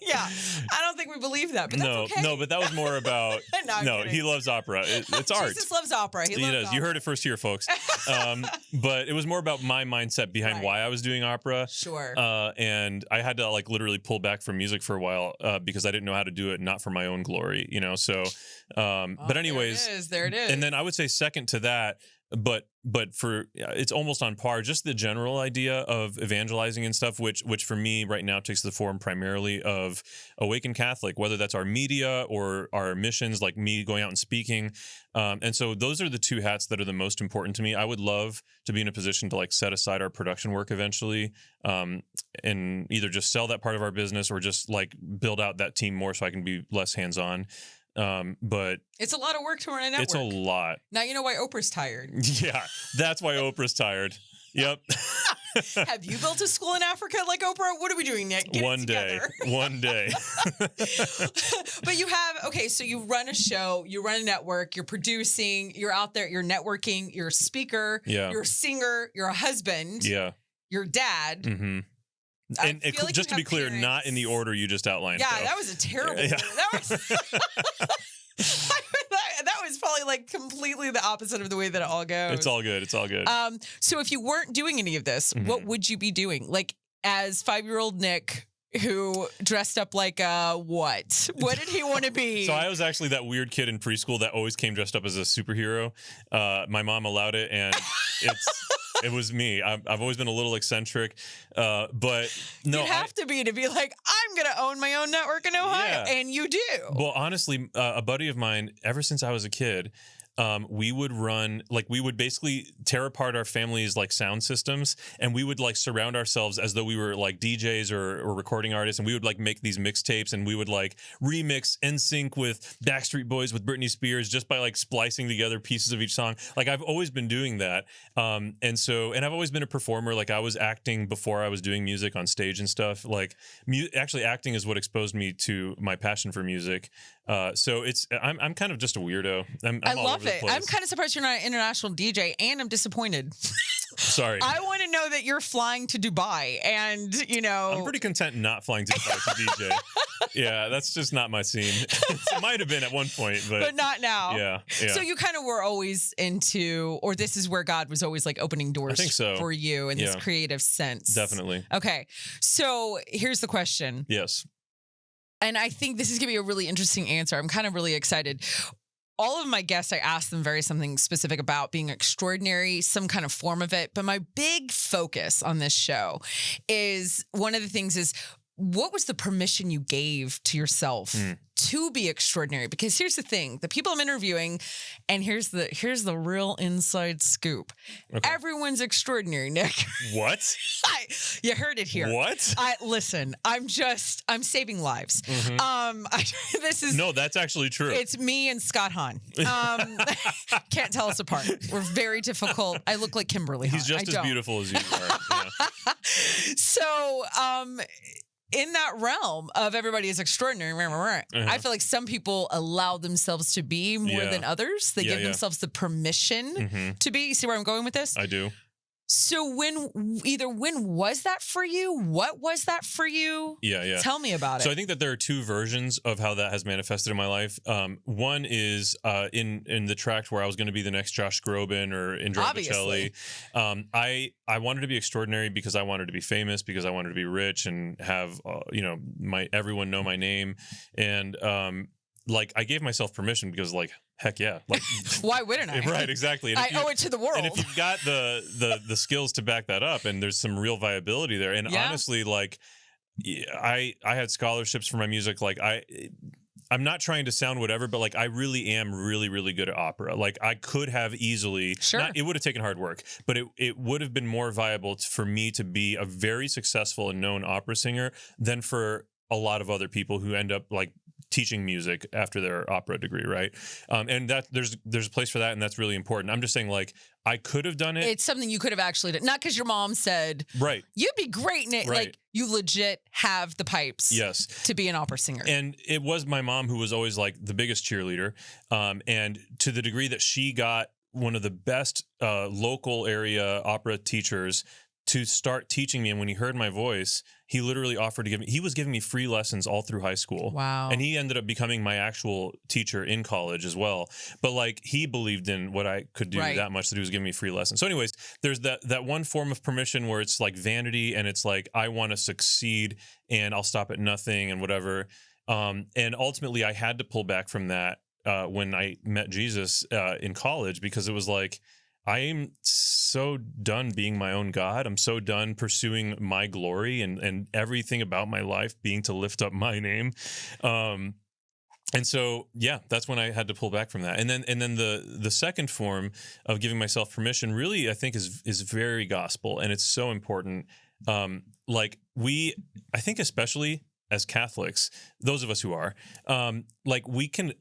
Speaker 4: Yeah. I don't think we believe that, but that's okay.
Speaker 3: No, but that was more about. No, he loves opera. It's art.
Speaker 4: Jesus loves opera. He does.
Speaker 3: You heard it first here, folks. But it was more about my mindset behind why I was doing opera.
Speaker 4: Sure.
Speaker 3: And I had to like literally pull back from music for a while because I didn't know how to do it, not for my own glory, So, but anyways,
Speaker 4: there it is.
Speaker 3: And then I would say second to that. but for it's almost on par. Just the general idea of evangelizing and stuff, which for me right now takes the form primarily of Awaken Catholic, whether that's our media or our missions, like me going out and speaking. And so those are the two hats that are the most important to me. I would love to be in a position to like set aside our production work eventually, and either just sell that part of our business or just like build out that team more so I can be less hands-on. But
Speaker 4: it's a lot of work to run a network.
Speaker 3: It's a lot.
Speaker 4: Now you know why Oprah's tired.
Speaker 3: Yeah, that's why Oprah's tired. Yep.
Speaker 4: Have you built a school in Africa like Oprah? What are we doing, Nick? Get
Speaker 3: One day.
Speaker 4: But you have, okay, so you run a show, you run a network, you're producing, you're out there, you're networking, you're a speaker, you're a singer, you're a husband, you're a dad.
Speaker 3: Mm-hmm. And like just to be clear, parents. Not in the order you just outlined.
Speaker 4: Yeah, that was a terrible order. That was probably like completely the opposite of the way that it all goes.
Speaker 3: It's all good. It's all good.
Speaker 4: So if you weren't doing any of this, what would you be doing? Like as 5-year-old Nick, who dressed up like what? What did he want to be?
Speaker 3: So I was actually that weird kid in preschool that always came dressed up as a superhero. My mom allowed it, and it was me. I've always been a little eccentric, but no.
Speaker 4: You have to be like, I'm going to own my own network in Ohio, and you do.
Speaker 3: Well, honestly, a buddy of mine, ever since I was a kid, we would basically tear apart our family's like sound systems, and we would like surround ourselves as though we were like DJs or recording artists, and we would like make these mixtapes, and we would like remix NSYNC with Backstreet Boys with Britney Spears just by like splicing together pieces of each song. Like I've always been doing that, and I've always been a performer. Like I was acting before I was doing music on stage and stuff. Like actually acting is what exposed me to my passion for music. So I'm kind of just a weirdo. I love
Speaker 4: it. I'm kind of surprised you're not an international DJ, and I'm disappointed.
Speaker 3: Sorry.
Speaker 4: I want to know that you're flying to Dubai, and
Speaker 3: I'm pretty content not flying to Dubai to DJ. Yeah, that's just not my scene. It might have been at one point, but
Speaker 4: not now.
Speaker 3: Yeah.
Speaker 4: So you kind of were always into, or this is where God was always like opening doors for you in this creative sense.
Speaker 3: Definitely.
Speaker 4: Okay. So here's the question.
Speaker 3: Yes.
Speaker 4: And I think this is going to be a really interesting answer. I'm kind of really excited. All of my guests, I asked them something specific about being extraordinary, some kind of form of it. But my big focus on this show is one of the things is, what was the permission you gave to yourself to be extraordinary? Because here's the thing, the people I'm interviewing, and here's the real inside scoop. Okay. Everyone's extraordinary, Nick.
Speaker 3: What?
Speaker 4: You heard it here.
Speaker 3: What?
Speaker 4: Listen, I'm saving lives.
Speaker 3: Mm-hmm. No, that's actually true.
Speaker 4: It's me and Scott Hahn. Can't tell us apart. We're very difficult. I look like Kimberly Hahn.
Speaker 3: He's just as beautiful as you are. Yeah.
Speaker 4: So, in that realm of everybody is extraordinary, I feel like some people allow themselves to be more than others. They give themselves the permission to be. You see where I'm going with this?
Speaker 3: I do.
Speaker 4: So when was that for you? What was that for you?
Speaker 3: Yeah.
Speaker 4: Tell me about it.
Speaker 3: So I think that there are two versions of how that has manifested in my life. One is in the tract where I was going to be the next Josh Groban or Indra Bocelli. I wanted to be extraordinary because I wanted to be famous, because I wanted to be rich and have everyone know my name, and like I gave myself permission because like heck yeah, like
Speaker 4: why wouldn't I?
Speaker 3: Right, exactly. And
Speaker 4: I owe it to the world.
Speaker 3: And if you've got the skills to back that up, and there's some real viability there, and honestly, like I had scholarships for my music. Like I'm not trying to sound whatever, but like I really am really, really good at opera. Like I could have easily, it would have taken hard work, but it would have been more viable for me to be a very successful and known opera singer than for a lot of other people who end up like teaching music after their opera degree, right? And that there's a place for that, and that's really important. I'm just saying, like, I could have done it.
Speaker 4: It's something you could have actually done, not because your mom said,
Speaker 3: right,
Speaker 4: you'd be great, Nick.
Speaker 3: Right.
Speaker 4: Like you legit have the pipes, to be an opera singer.
Speaker 3: And it was my mom who was always like the biggest cheerleader, and to the degree that she got one of the best local area opera teachers to start teaching me. And when he heard my voice, he literally offered to he was giving me free lessons all through high school.
Speaker 4: Wow.
Speaker 3: And he ended up becoming my actual teacher in college as well. But like he believed in what I could do that much that he was giving me free lessons. So anyways, there's that one form of permission where it's like vanity, and it's like, I want to succeed and I'll stop at nothing and whatever. And ultimately I had to pull back from that when I met Jesus in college, because it was like, I am so done being my own God. I'm so done pursuing my glory and everything about my life being to lift up my name. And so, yeah, that's when I had to pull back from that. And then the second form of giving myself permission really, I think, is very gospel, and it's so important. Like I think especially as Catholics, those of us who are, like we can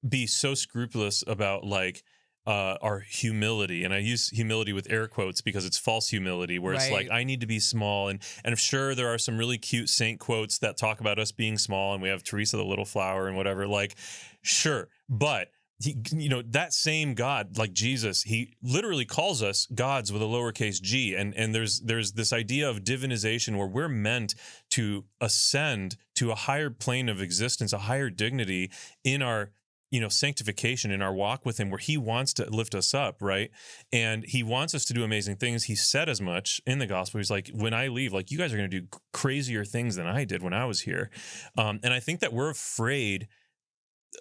Speaker 3: be so scrupulous about like our humility, and I use humility with air quotes because it's false humility, where it's like I need to be small, and I'm sure there are some really cute saint quotes that talk about us being small, and we have Teresa the Little Flower and whatever, like sure, but he, that same God, like Jesus, he literally calls us gods with a lowercase g, and there's this idea of divinization where we're meant to ascend to a higher plane of existence, a higher dignity in our sanctification, in our walk with him, where he wants to lift us up, right? And he wants us to do amazing things. He said as much in the gospel. He's like, when I leave, like you guys are going to do crazier things than I did when I was here. And I think that we're afraid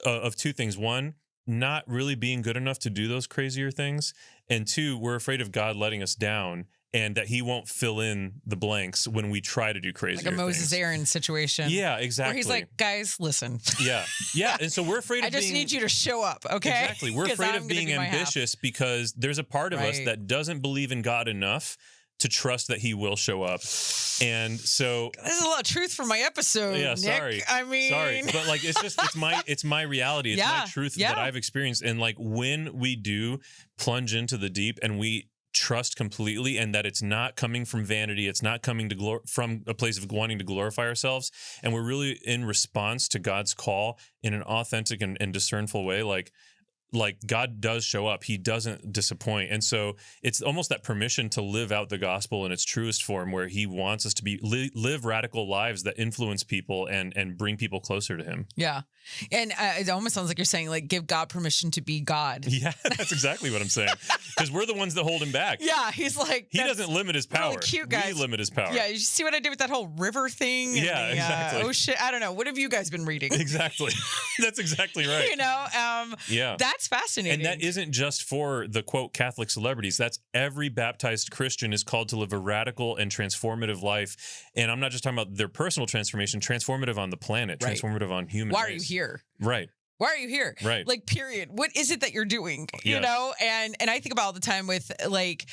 Speaker 3: of two things. One, not really being good enough to do those crazier things. And two, we're afraid of God letting us down, and that he won't fill in the blanks when we try to do crazy.
Speaker 4: Like a Moses Aaron situation.
Speaker 3: Yeah, exactly.
Speaker 4: Where he's like, guys, listen.
Speaker 3: Yeah. And so we're afraid of
Speaker 4: I just need you to show up, okay?
Speaker 3: Exactly. We're afraid of being ambitious because there's a part of us that doesn't believe in God enough to trust that he will show up. And so
Speaker 4: there's a lot of truth for my episode.
Speaker 3: Yeah,
Speaker 4: Nick.
Speaker 3: sorry.
Speaker 4: Sorry.
Speaker 3: But like it's my reality. It's my truth that I've experienced. And like when we do plunge into the deep and we trust completely, and that it's not coming from vanity, it's not coming to from a place of wanting to glorify ourselves, and we're really in response to God's call in an authentic and discernful way, like God does show up. He doesn't disappoint. And so it's almost that permission to live out the gospel in its truest form, where he wants us to live radical lives that influence people and bring people closer to him.
Speaker 4: Yeah. And it almost sounds like you're saying, like, give God permission to be God.
Speaker 3: Yeah, that's exactly what I'm saying. Because we're the ones that hold him back.
Speaker 4: Yeah, he's like,
Speaker 3: he doesn't limit his power.
Speaker 4: Really cute, guys.
Speaker 3: We limit his power.
Speaker 4: Yeah, you see what I did with that whole river thing?
Speaker 3: Yeah, exactly.
Speaker 4: Oh shit, I don't know. What have you guys been reading?
Speaker 3: Exactly. That's exactly right.
Speaker 4: Yeah, that's fascinating.
Speaker 3: And that isn't just for the quote Catholic celebrities. That's every baptized Christian is called to live a radical and transformative life. And I'm not just talking about their personal transformation, transformative on the planet, transformative on human.
Speaker 4: Why are you here?
Speaker 3: Right.
Speaker 4: Why are you here?
Speaker 3: Right.
Speaker 4: Like, period. What is it that you're doing?
Speaker 3: Yes.
Speaker 4: You know? And I think about all the time with like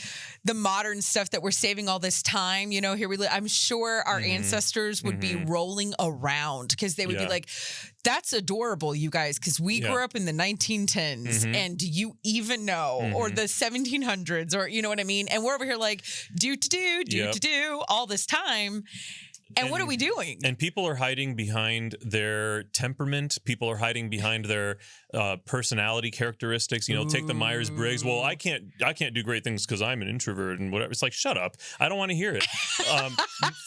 Speaker 4: the modern stuff that we're saving all this time, here we live. I'm sure our ancestors would be rolling around because they would be like, that's adorable, you guys, because we grew up in the 1910s and do you even know, or the 1700s, or you know what I mean? And we're over here like, do all this time. And what are we doing? And
Speaker 3: people are hiding behind their temperament. People are hiding behind their personality characteristics. Take the Myers-Briggs. Well, I can't do great things because I'm an introvert and whatever. It's like, shut up. I don't want to hear it.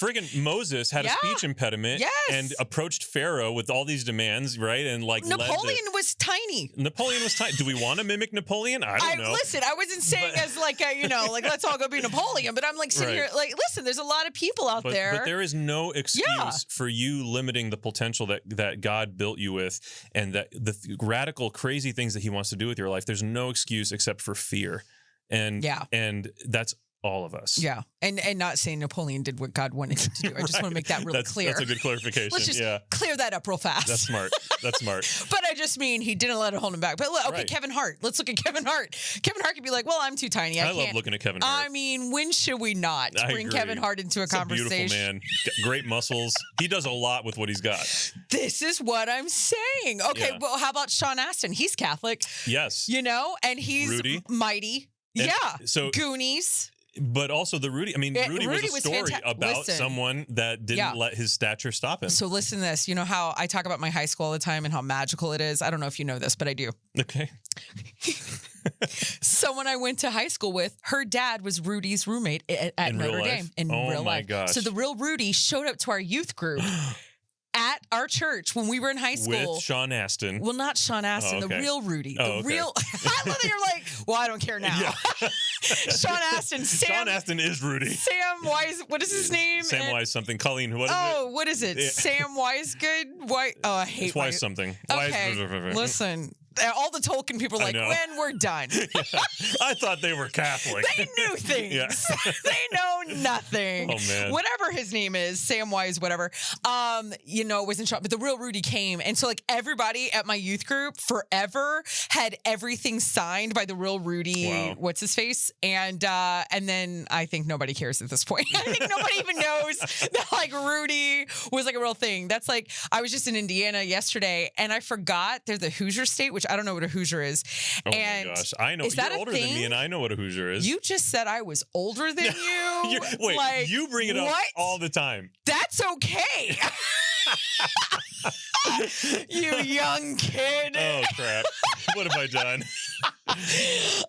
Speaker 3: Friggin' Moses had a speech impediment and approached Pharaoh with all these demands, right? And like
Speaker 4: Napoleon was tiny.
Speaker 3: Do we want to mimic Napoleon? I don't know.
Speaker 4: Listen, I wasn't saying as like like let's all go be Napoleon, but I'm like sitting here like, listen, there's a lot of people out there.
Speaker 3: But there is no excuse for you limiting the potential that God built you with, and that the radical, crazy things that he wants to do with your life. There's no excuse except for fear. And that's all of us. Yeah.
Speaker 4: And not saying Napoleon did what God wanted him to do. I just want to make that really clear.
Speaker 3: That's a good clarification.
Speaker 4: Let's just clear that up real fast.
Speaker 3: That's smart.
Speaker 4: But I just mean he didn't let it hold him back. But look, okay, Kevin Hart. Let's look at Kevin Hart. Kevin Hart could be like, well, I'm too tiny. I can't.
Speaker 3: Love looking at Kevin Hart.
Speaker 4: I mean, when should we not bring Kevin Hart into a conversation?
Speaker 3: A beautiful man. Great muscles. He does a lot with what he's got.
Speaker 4: This is what I'm saying. Okay, well, how about Sean Astin? He's Catholic.
Speaker 3: Yes.
Speaker 4: And he's
Speaker 3: Rudy.
Speaker 4: Mighty.
Speaker 3: And
Speaker 4: so Goonies.
Speaker 3: But also the Rudy. I mean, Rudy was a story about someone that didn't let his stature stop him.
Speaker 4: So listen to this. You know how I talk about my high school all the time and how magical it is? I don't know if you know this, but I do.
Speaker 3: Okay.
Speaker 4: Someone I went to high school with, her dad was Rudy's roommate at Notre Dame in real life.
Speaker 3: Gosh.
Speaker 4: So the real Rudy showed up to our youth group at our church when we were in high school.
Speaker 3: With Sean Astin.
Speaker 4: Well, not Sean Astin, the real Rudy. I love that you're like, well, I don't care now. Yeah. Sean Astin.
Speaker 3: Sean Astin is Rudy.
Speaker 4: Sam Wise, what is his name?
Speaker 3: Sam Wise something. Colleen, what is it?
Speaker 4: Oh, what is it? Yeah. Sam Wisegood? I hate
Speaker 3: it's Wise something.
Speaker 4: Okay, listen. All the Tolkien people are like, when we're done.
Speaker 3: I thought they were Catholic.
Speaker 4: They knew things. They know nothing.
Speaker 3: Oh, man.
Speaker 4: Whatever his name is, Samwise, whatever, wasn't shot. But the real Rudy came. And so, like, everybody at my youth group forever had everything signed by the real Rudy.
Speaker 3: Wow.
Speaker 4: What's his face? And then I think nobody cares at this point. I think nobody even knows that, like, Rudy was, like, a real thing. That's like, I was just in Indiana yesterday, and I forgot they're the Hoosier state, which I don't know what a Hoosier is.
Speaker 3: Oh,
Speaker 4: and
Speaker 3: my gosh. I know.
Speaker 4: is that
Speaker 3: You're older than me, and I know what a Hoosier is.
Speaker 4: You just said I was older than you.
Speaker 3: Wait,
Speaker 4: like,
Speaker 3: you bring it up all the time.
Speaker 4: That's okay. You young kid.
Speaker 3: Oh, crap. What have I done?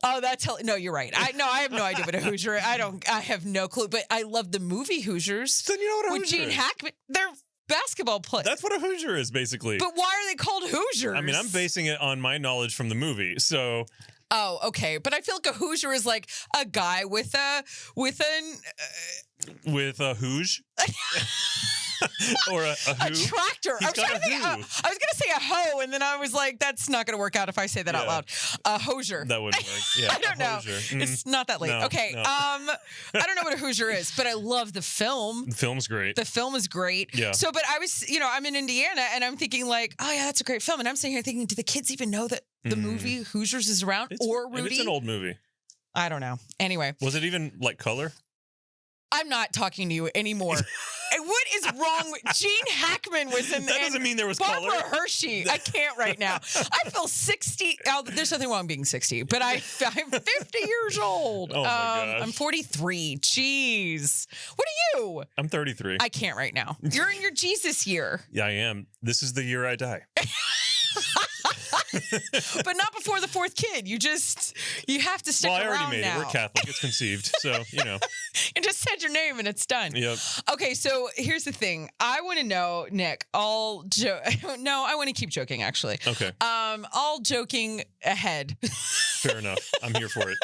Speaker 4: Oh, no, you're right. I have no idea what a Hoosier is. I have no clue, but I love the movie Hoosiers.
Speaker 3: Then you know what a
Speaker 4: with
Speaker 3: Hoosier
Speaker 4: Gene
Speaker 3: is.
Speaker 4: Hackman. They're basketball players.
Speaker 3: That's what a Hoosier is, basically.
Speaker 4: But why are they called Hoosiers?
Speaker 3: I mean, I'm basing it on my knowledge from the movie, so...
Speaker 4: Oh, okay. But I feel like a Hoosier is like a guy with a
Speaker 3: Hooge? Or a who?
Speaker 4: A tractor.
Speaker 3: He's
Speaker 4: I was
Speaker 3: got
Speaker 4: trying
Speaker 3: a
Speaker 4: to think.
Speaker 3: who.
Speaker 4: I was going to say a hoe, and then I was like, "That's not going to work out if I say that out loud." A Hoosier.
Speaker 3: That wouldn't work. Yeah,
Speaker 4: I don't know.
Speaker 3: Hoosier.
Speaker 4: It's not that late.
Speaker 3: No,
Speaker 4: Okay.
Speaker 3: no.
Speaker 4: I don't know what a Hoosier is, but I love the film.
Speaker 3: The film's great.
Speaker 4: The film is great.
Speaker 3: Yeah.
Speaker 4: So, but I was, I'm in Indiana, and I'm thinking like, oh yeah, that's a great film, and I'm sitting here thinking, do the kids even know that the movie Hoosiers is around or Rudy?
Speaker 3: And it's an old movie.
Speaker 4: I don't know. Anyway,
Speaker 3: Was it even like color?
Speaker 4: I'm not talking to you anymore. What is wrong with Gene Hackman was in
Speaker 3: That doesn't mean there was
Speaker 4: Barbara
Speaker 3: color.
Speaker 4: Hershey. I can't right now. I feel 60. Oh, there's nothing wrong being 60, but I'm 50 years old.
Speaker 3: Oh my gosh.
Speaker 4: I'm 43. Jeez. What are you?
Speaker 3: I'm 33.
Speaker 4: I can't right now. You're in your Jesus year.
Speaker 3: Yeah, I am. This is the year I die.
Speaker 4: But not before the fourth kid. You have to stick
Speaker 3: Well, I
Speaker 4: around
Speaker 3: already made
Speaker 4: now.
Speaker 3: it. We're Catholic. It's conceived. So,
Speaker 4: And just said your name and it's done.
Speaker 3: Yep.
Speaker 4: Okay, so here's the thing. I want to know, Nick, No, I want to keep joking, actually.
Speaker 3: Okay.
Speaker 4: All joking ahead.
Speaker 3: Fair enough. I'm here for it.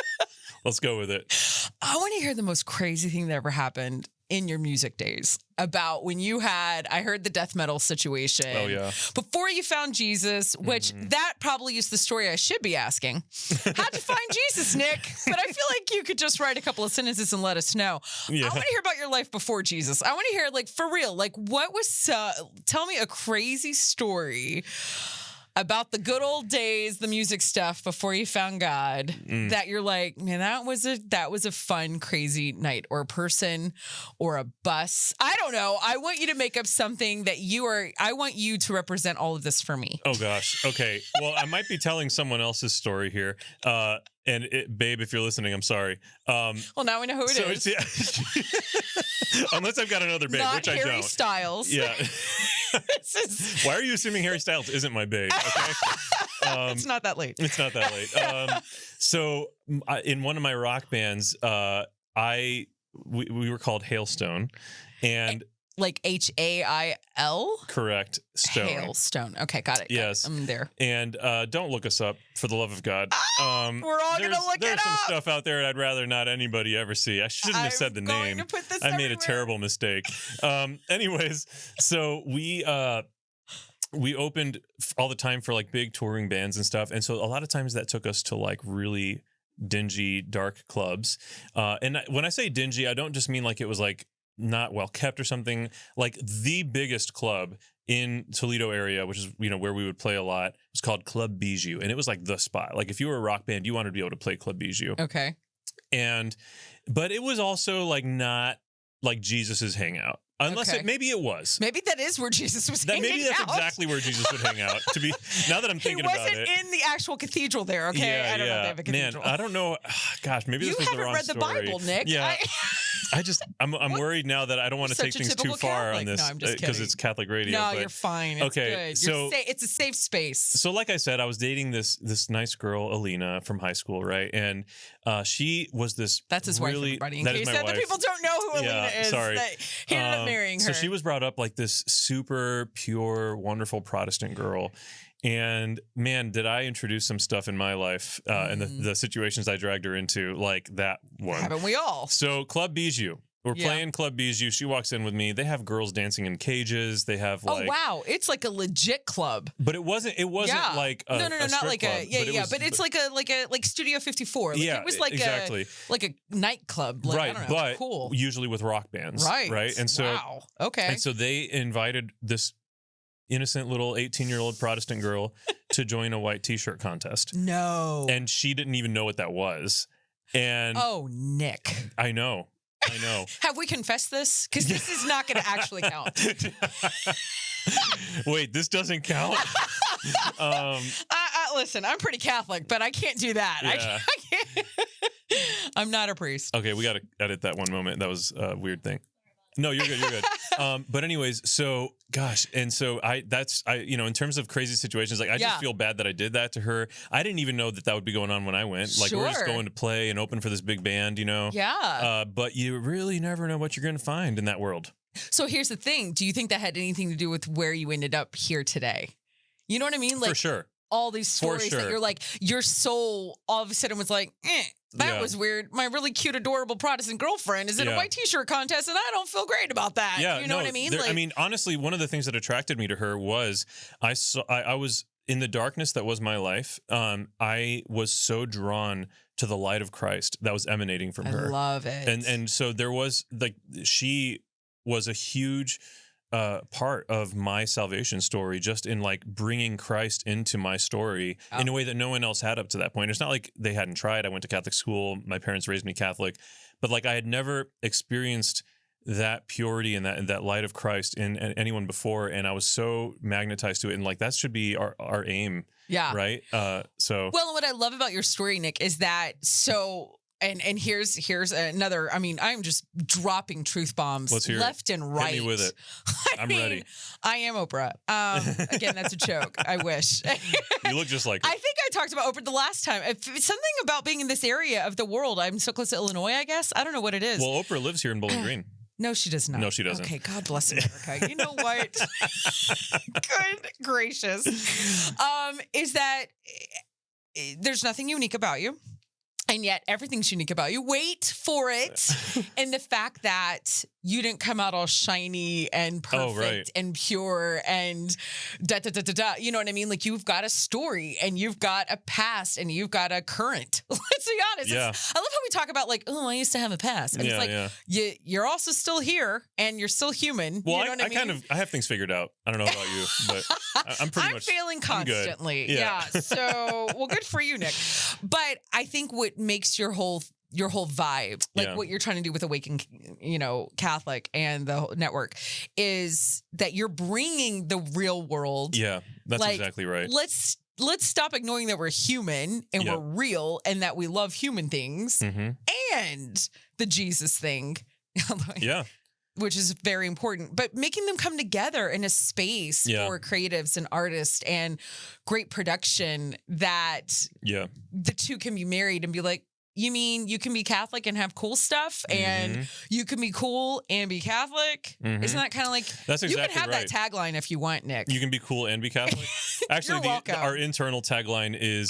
Speaker 3: Let's go with it.
Speaker 4: I want to hear the most crazy thing that ever happened in your music days about when I heard the death metal situation.
Speaker 3: Oh, yeah.
Speaker 4: Before you found Jesus, which that probably is the story I should be asking. How'd you find Jesus, Nick? But I feel like you could just write a couple of sentences and let us know.
Speaker 3: Yeah.
Speaker 4: I want to hear about your life before Jesus. I want to hear, like, for real, like, what was, tell me a crazy story about the good old days, the music stuff before you found God, that you're like, man, that was a fun, crazy night, or a person, or a bus. I don't know. I want you to make up something that I want you to represent all of this for me.
Speaker 3: Oh, gosh. Okay. Well, I might be telling someone else's story here. Babe, if you're listening, I'm sorry.
Speaker 4: Well, now we know who it is.
Speaker 3: Unless I've got another babe,
Speaker 4: Not
Speaker 3: which I
Speaker 4: Harry
Speaker 3: don't.
Speaker 4: Styles.
Speaker 3: Yeah.
Speaker 4: This
Speaker 3: Why are you assuming Harry Styles isn't my babe? Okay.
Speaker 4: it's not that late.
Speaker 3: It's not that late. So in one of my rock bands, we were called Hailstone, and
Speaker 4: like HAIL?
Speaker 3: correct, stone.
Speaker 4: Hailstone. Okay, got it.
Speaker 3: Yes.
Speaker 4: I'm there.
Speaker 3: And don't look us up, for the love of God.
Speaker 4: We're all going to look it
Speaker 3: There's some
Speaker 4: up.
Speaker 3: stuff out there I'd rather not anybody ever see. I shouldn't have said the
Speaker 4: I'm going
Speaker 3: name.
Speaker 4: to put this
Speaker 3: I made a
Speaker 4: everywhere.
Speaker 3: terrible mistake. Anyways, so we opened all the time for like big touring bands and stuff. And so a lot of times that took us to like really dingy, dark clubs. And when I say dingy, I don't just mean like it was like not well kept or something. Like the biggest club in Toledo area, which is, where we would play a lot, was called Club Bijou. And it was like the spot. Like if you were a rock band, you wanted to be able to play Club Bijou.
Speaker 4: Okay.
Speaker 3: But it was also like not like Jesus's hangout. Unless maybe it was.
Speaker 4: Maybe that is where Jesus was hanging
Speaker 3: Maybe that's
Speaker 4: out.
Speaker 3: exactly where Jesus would hang out. Now that I'm thinking about it.
Speaker 4: He wasn't in the actual cathedral there, okay? I don't know if they have a cathedral.
Speaker 3: Man, I don't know. Gosh, maybe
Speaker 4: you
Speaker 3: this was the wrong
Speaker 4: haven't read
Speaker 3: story.
Speaker 4: the Bible, Nick.
Speaker 3: Yeah. I'm worried now that I don't want to
Speaker 4: You're
Speaker 3: take
Speaker 4: such a
Speaker 3: things too
Speaker 4: typical
Speaker 3: far
Speaker 4: Catholic.
Speaker 3: on this
Speaker 4: No, I'm just
Speaker 3: because
Speaker 4: kidding.
Speaker 3: it's Catholic radio.
Speaker 4: No,
Speaker 3: but,
Speaker 4: you're fine. It's
Speaker 3: okay,
Speaker 4: good.
Speaker 3: so
Speaker 4: it's a safe space.
Speaker 3: So like I said, I was dating this nice girl, Alina, from high school, right? And she was this
Speaker 4: That's his wife, everybody. In
Speaker 3: that
Speaker 4: case
Speaker 3: is my
Speaker 4: other
Speaker 3: wife.
Speaker 4: people don't know who Alina is,
Speaker 3: sorry.
Speaker 4: he ended up marrying her.
Speaker 3: So she was brought up like this super pure, wonderful Protestant girl. And man, did I introduce some stuff in my life and the situations I dragged her into, like that one.
Speaker 4: Haven't we all?
Speaker 3: So Club Bijou. We're playing Club Bijou. She walks in with me. They have girls dancing in cages. They have like,
Speaker 4: oh wow, it's like a legit club.
Speaker 3: But it wasn't like a,
Speaker 4: no,
Speaker 3: a
Speaker 4: not like
Speaker 3: club,
Speaker 4: but it's like Studio 54. Like, it was like
Speaker 3: exactly.
Speaker 4: like a nightclub. Like,
Speaker 3: right,
Speaker 4: I don't know,
Speaker 3: but
Speaker 4: cool.
Speaker 3: usually with rock bands.
Speaker 4: Right.
Speaker 3: And so
Speaker 4: wow. Okay.
Speaker 3: And so they invited this innocent little 18-year-old Protestant girl to join a white t-shirt contest.
Speaker 4: No.
Speaker 3: And she didn't even know what that was. And
Speaker 4: oh, Nick.
Speaker 3: I know.
Speaker 4: Have we confessed this? Because this is not going to actually count.
Speaker 3: Wait, this doesn't count?
Speaker 4: Listen, I'm pretty Catholic, but I can't do that.
Speaker 3: Yeah.
Speaker 4: I can't. I'm not a priest.
Speaker 3: Okay, we got to edit that one moment. That was a weird thing. No, you're good. But anyways, so gosh, and so I in terms of crazy situations, like I just feel bad that I did that to her. I didn't even know that would be going on when I went. Like we're just going to play and open for this big band,
Speaker 4: Yeah.
Speaker 3: But you really never know what you're going to find in that world.
Speaker 4: So here's the thing. Do you think that had anything to do with where you ended up here today? You know what I mean? Like
Speaker 3: for sure.
Speaker 4: All these stories that you're like, your soul all of a sudden was like, that was weird. My really cute, adorable Protestant girlfriend is in a white t-shirt contest and I don't feel great about that.
Speaker 3: Yeah,
Speaker 4: you know what I mean?
Speaker 3: I mean, honestly, one of the things that attracted me to her was I was in the darkness that was my life. I was so drawn to the light of Christ that was emanating from her.
Speaker 4: I love it.
Speaker 3: And so there was like, she was a huge part of my salvation story, just in like bringing Christ into my story in a way that no one else had up to that point. It's not like they hadn't tried. I went to Catholic school. My parents raised me Catholic, but like I had never experienced that purity and that light of Christ in anyone before. And I was so magnetized to it. And like, that should be our aim. Yeah. Right. So,
Speaker 4: well, what I love about your story, Nick, is that And here's another. I mean, I'm just dropping truth bombs left and right.
Speaker 3: Hit me with it. I'm ready.
Speaker 4: I am Oprah. Again, that's a joke. I wish.
Speaker 3: You look just like her.
Speaker 4: I think I talked about Oprah the last time. Something about being in this area of the world. I'm so close to Illinois, I guess. I don't know what it is.
Speaker 3: Well, Oprah lives here in Bowling Green.
Speaker 4: No, she does not.
Speaker 3: No, she doesn't.
Speaker 4: Okay, God bless America. You know what? Good gracious. Is that there's nothing unique about you. And yet everything's unique about you. Wait for it. And the fact that you didn't come out all shiny and perfect and pure and da-da-da-da-da. You know what I mean? Like, you've got a story and you've got a past and you've got a current. Let's be honest.
Speaker 3: Yeah.
Speaker 4: I love how we talk about like, oh, I used to have a past. And it's like, you're also still here and you're still human.
Speaker 3: Well,
Speaker 4: you know what I mean?
Speaker 3: I have things figured out. I don't know about you, but I'm pretty much.
Speaker 4: I'm failing constantly. Yeah. So, well, good for you, Nick. But I think what makes your whole vibe, like what you're trying to do with Awaken, Catholic and the network, is that you're bringing the real world.
Speaker 3: Yeah, that's exactly right.
Speaker 4: Let's stop ignoring that we're human and we're real and that we love human things and the Jesus thing.
Speaker 3: Yeah.
Speaker 4: Which is very important, but making them come together in a space for creatives and artists and great production that the two can be married and be like, you mean you can be Catholic and have cool stuff and you can be cool and be Catholic? Isn't that kind of like,
Speaker 3: that's exactly
Speaker 4: you can have that tagline if you want, Nick.
Speaker 3: You can be cool and be Catholic. Actually, our internal tagline is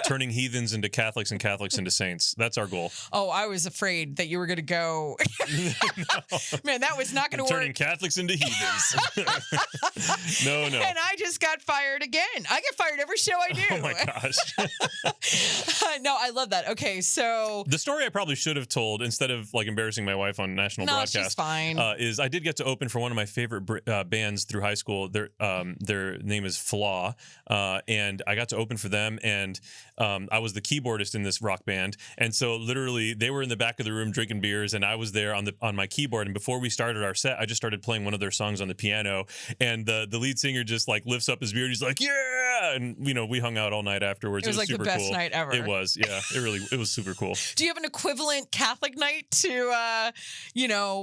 Speaker 3: turning heathens into Catholics and Catholics into saints. That's our goal.
Speaker 4: Oh, I was afraid that you were going to go. Man, that was not going to work.
Speaker 3: Turning Catholics into heathens. No.
Speaker 4: And I just got fired again. I get fired every show I do.
Speaker 3: Oh my gosh.
Speaker 4: No, I love that. Okay, so
Speaker 3: the story I probably should have told, instead of like embarrassing my wife on national broadcast,
Speaker 4: she's fine.
Speaker 3: Is I did get to open for one of my favorite bands through high school. Their name is Flaw, and I got to open for them, and I was the keyboardist in this rock band, and so literally they were in the back of the room drinking beers, and I was there on my keyboard. And before we started our set, I just started playing one of their songs on the piano, and the lead singer just like lifts up his beard. He's like, "Yeah!" And we hung out all night afterwards.
Speaker 4: It was like
Speaker 3: super
Speaker 4: the best
Speaker 3: cool.
Speaker 4: night ever.
Speaker 3: It was, yeah. It was super cool.
Speaker 4: Do you have an equivalent Catholic night to,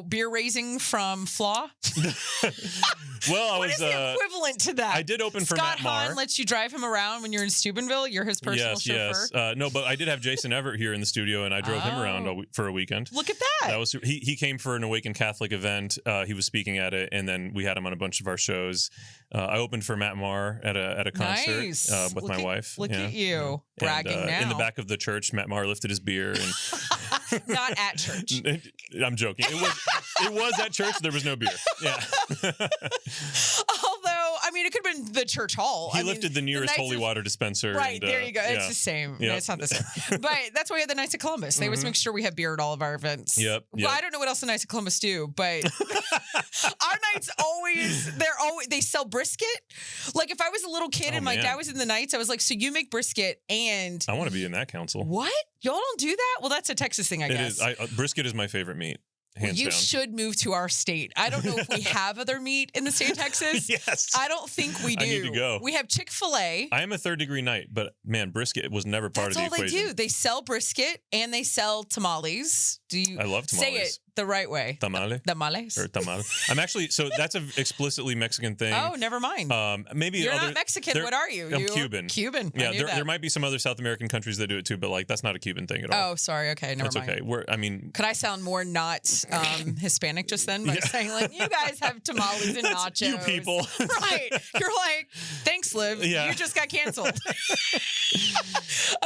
Speaker 4: beer raising from Flaw?
Speaker 3: Well,
Speaker 4: what is the equivalent to that?
Speaker 3: I did open for
Speaker 4: Scott
Speaker 3: Matt Maher.
Speaker 4: Hahn lets you drive him around when you're in Steubenville. You're his personal chauffeur.
Speaker 3: Yes. No, but I did have Jason Everett here in the studio, and I drove him around for a weekend.
Speaker 4: Look at that.
Speaker 3: That was he came for an Awakened Catholic event. He was speaking at it, and then we had him on a bunch of our shows. I opened for Matt Maher at a concert with my wife.
Speaker 4: Look at you bragging now.
Speaker 3: In the back of the church, Matt Maher lifted his beer and
Speaker 4: Not at church.
Speaker 3: I'm joking. It was at church. There was no beer. Yeah.
Speaker 4: Although, I mean, it could have been the church hall.
Speaker 3: He lifted the nearest holy water dispenser.
Speaker 4: Right,
Speaker 3: and,
Speaker 4: there you go. It's
Speaker 3: yeah.
Speaker 4: the same.
Speaker 3: Yep.
Speaker 4: No, it's not the same. But that's why we have the Knights of Columbus. They always make sure we have beer at all of our events.
Speaker 3: Yep.
Speaker 4: Well, I don't know what else the Knights of Columbus do, but our Knights they sell brisket. Like if I was a little kid and my dad was in the Knights, I was like, so you make brisket and
Speaker 3: I want to be in that council.
Speaker 4: What? Y'all don't do that? Well, that's a Texas thing, I guess.
Speaker 3: It is. Brisket is my favorite meat. Hands
Speaker 4: you
Speaker 3: down.
Speaker 4: should move to our state. I don't know if we have other meat in the state of Texas.
Speaker 3: Yes.
Speaker 4: I don't think we do.
Speaker 3: I need to go.
Speaker 4: We have Chick-fil-A.
Speaker 3: I am a third-degree Knight, but man, brisket was never part of the equation.
Speaker 4: That's all they do. They sell brisket and they sell tamales. Do you?
Speaker 3: I love tamales.
Speaker 4: Say it the right way.
Speaker 3: Tamale.
Speaker 4: Tamales.
Speaker 3: Or tamale. I'm actually, so that's an explicitly Mexican thing.
Speaker 4: Oh, never mind.
Speaker 3: Maybe
Speaker 4: You're
Speaker 3: other,
Speaker 4: not Mexican. What are you?
Speaker 3: I'm Cuban.
Speaker 4: Cuban.
Speaker 3: Yeah,
Speaker 4: I knew that.
Speaker 3: there might be some other South American countries that do it too, but like that's not a Cuban thing at all.
Speaker 4: Oh, sorry. Okay, never
Speaker 3: That's
Speaker 4: mind.
Speaker 3: okay.
Speaker 4: Could I sound more not Hispanic just then by saying like, you guys have tamales and nachos?
Speaker 3: You people.
Speaker 4: Right. You're like, thanks, Liv.
Speaker 3: Yeah.
Speaker 4: You just got canceled.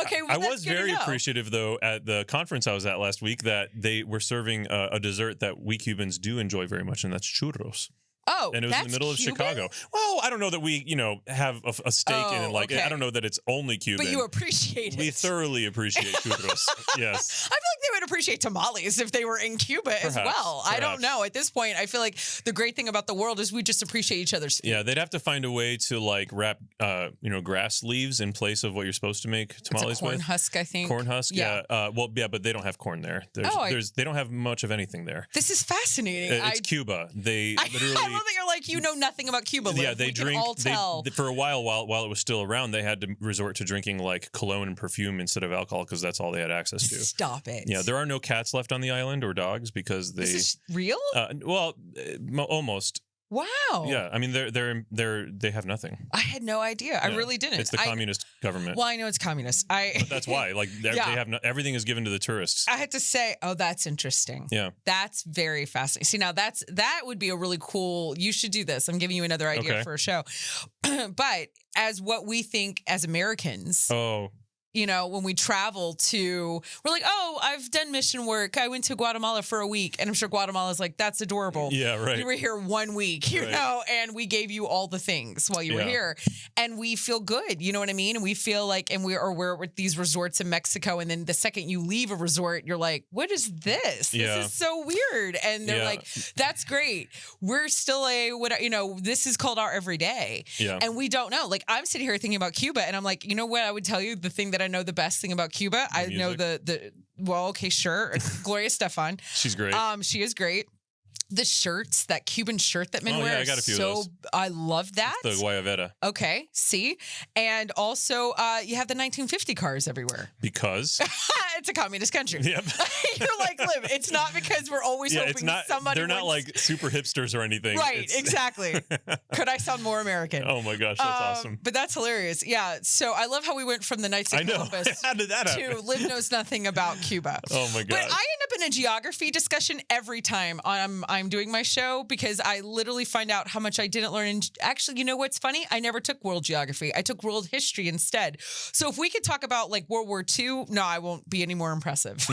Speaker 4: Okay, well,
Speaker 3: I
Speaker 4: that's
Speaker 3: was
Speaker 4: good to
Speaker 3: very
Speaker 4: know.
Speaker 3: appreciative though at the conference I was at last week that they were serving a dessert that we Cubans do enjoy very much, and that's churros.
Speaker 4: Oh,
Speaker 3: and it was in the middle of Chicago. Well, I don't know that we, have a stake in it. Like,
Speaker 4: okay.
Speaker 3: I don't know that it's only Cuban.
Speaker 4: But you appreciate it.
Speaker 3: We thoroughly appreciate churros. Yes.
Speaker 4: I feel like they would appreciate tamales if they were in Cuba as well. I don't know. At this point, I feel like the great thing about the world is we just appreciate each other's food.
Speaker 3: Yeah, they'd have to find a way to like wrap, grass leaves in place of what you're supposed to make tamales
Speaker 4: it's a corn
Speaker 3: with.
Speaker 4: husk, I think.
Speaker 3: Corn husk,
Speaker 4: Yeah.
Speaker 3: but they don't have corn there. They don't have much of anything there.
Speaker 4: This is fascinating.
Speaker 3: It's Cuba. They literally.
Speaker 4: I love that you're like, you know nothing about Cuba. Liv.
Speaker 3: Yeah, they
Speaker 4: we
Speaker 3: drink.
Speaker 4: Can all tell.
Speaker 3: For a while it was still around, they had to resort to drinking like cologne and perfume instead of alcohol because that's all they had access to.
Speaker 4: Stop it.
Speaker 3: Yeah, there are no cats left on the island or dogs because they.
Speaker 4: This is real?
Speaker 3: Almost.
Speaker 4: Wow.
Speaker 3: Yeah, I mean they have nothing.
Speaker 4: I had no idea. I
Speaker 3: Yeah.
Speaker 4: really didn't.
Speaker 3: It's the communist government.
Speaker 4: Well, I know it's communist. But
Speaker 3: that's why. Like they have everything is given to the tourists.
Speaker 4: I had to say, oh, that's interesting.
Speaker 3: Yeah,
Speaker 4: that's very fascinating. See, now that would be a really cool. You should do this. I'm giving you another idea for a show. But as what we think as Americans.
Speaker 3: Oh.
Speaker 4: When we travel we're like, oh, I've done mission work. I went to Guatemala for a week. And I'm sure Guatemala's like, that's adorable.
Speaker 3: Yeah, right.
Speaker 4: You were here 1 week, and we gave you all the things while you were here. And we feel good. You know what I mean? And we feel like, we're at these resorts in Mexico. And then the second you leave a resort, you're like, what is this?
Speaker 3: Yeah.
Speaker 4: This is so weird. And they're like, that's great. We're still this is called our everyday.
Speaker 3: Yeah.
Speaker 4: And we don't know. Like, I'm sitting here thinking about Cuba and I'm like, you know what? I would tell you the thing that I know the best thing about Cuba. I know okay, sure. Gloria Estefan.
Speaker 3: She's great.
Speaker 4: She is great. The shirts, that Cuban shirt that men wear.
Speaker 3: Yeah, I got a few of those.
Speaker 4: I love that.
Speaker 3: It's the Guayabera.
Speaker 4: Okay, see? And also, you have the 1950 cars everywhere.
Speaker 3: Because?
Speaker 4: It's a communist country.
Speaker 3: Yep.
Speaker 4: You're like, Liv, it's not because we're always hoping somebody
Speaker 3: They're not
Speaker 4: wins.
Speaker 3: like super hipsters or anything.
Speaker 4: Right, exactly. Could I sound more American?
Speaker 3: Oh my gosh, that's awesome.
Speaker 4: But that's hilarious. Yeah, so I love how we went from the Knights of Columbus
Speaker 3: How did that
Speaker 4: to
Speaker 3: happen?
Speaker 4: Liv knows nothing about Cuba.
Speaker 3: Oh my
Speaker 4: But
Speaker 3: god.
Speaker 4: I end up in a geography discussion every time I'm doing my show because I literally find out how much I didn't learn. And actually, you know what's funny? I never took world geography. I took world history instead. So if we could talk about like World War II, no, I won't be any more impressive.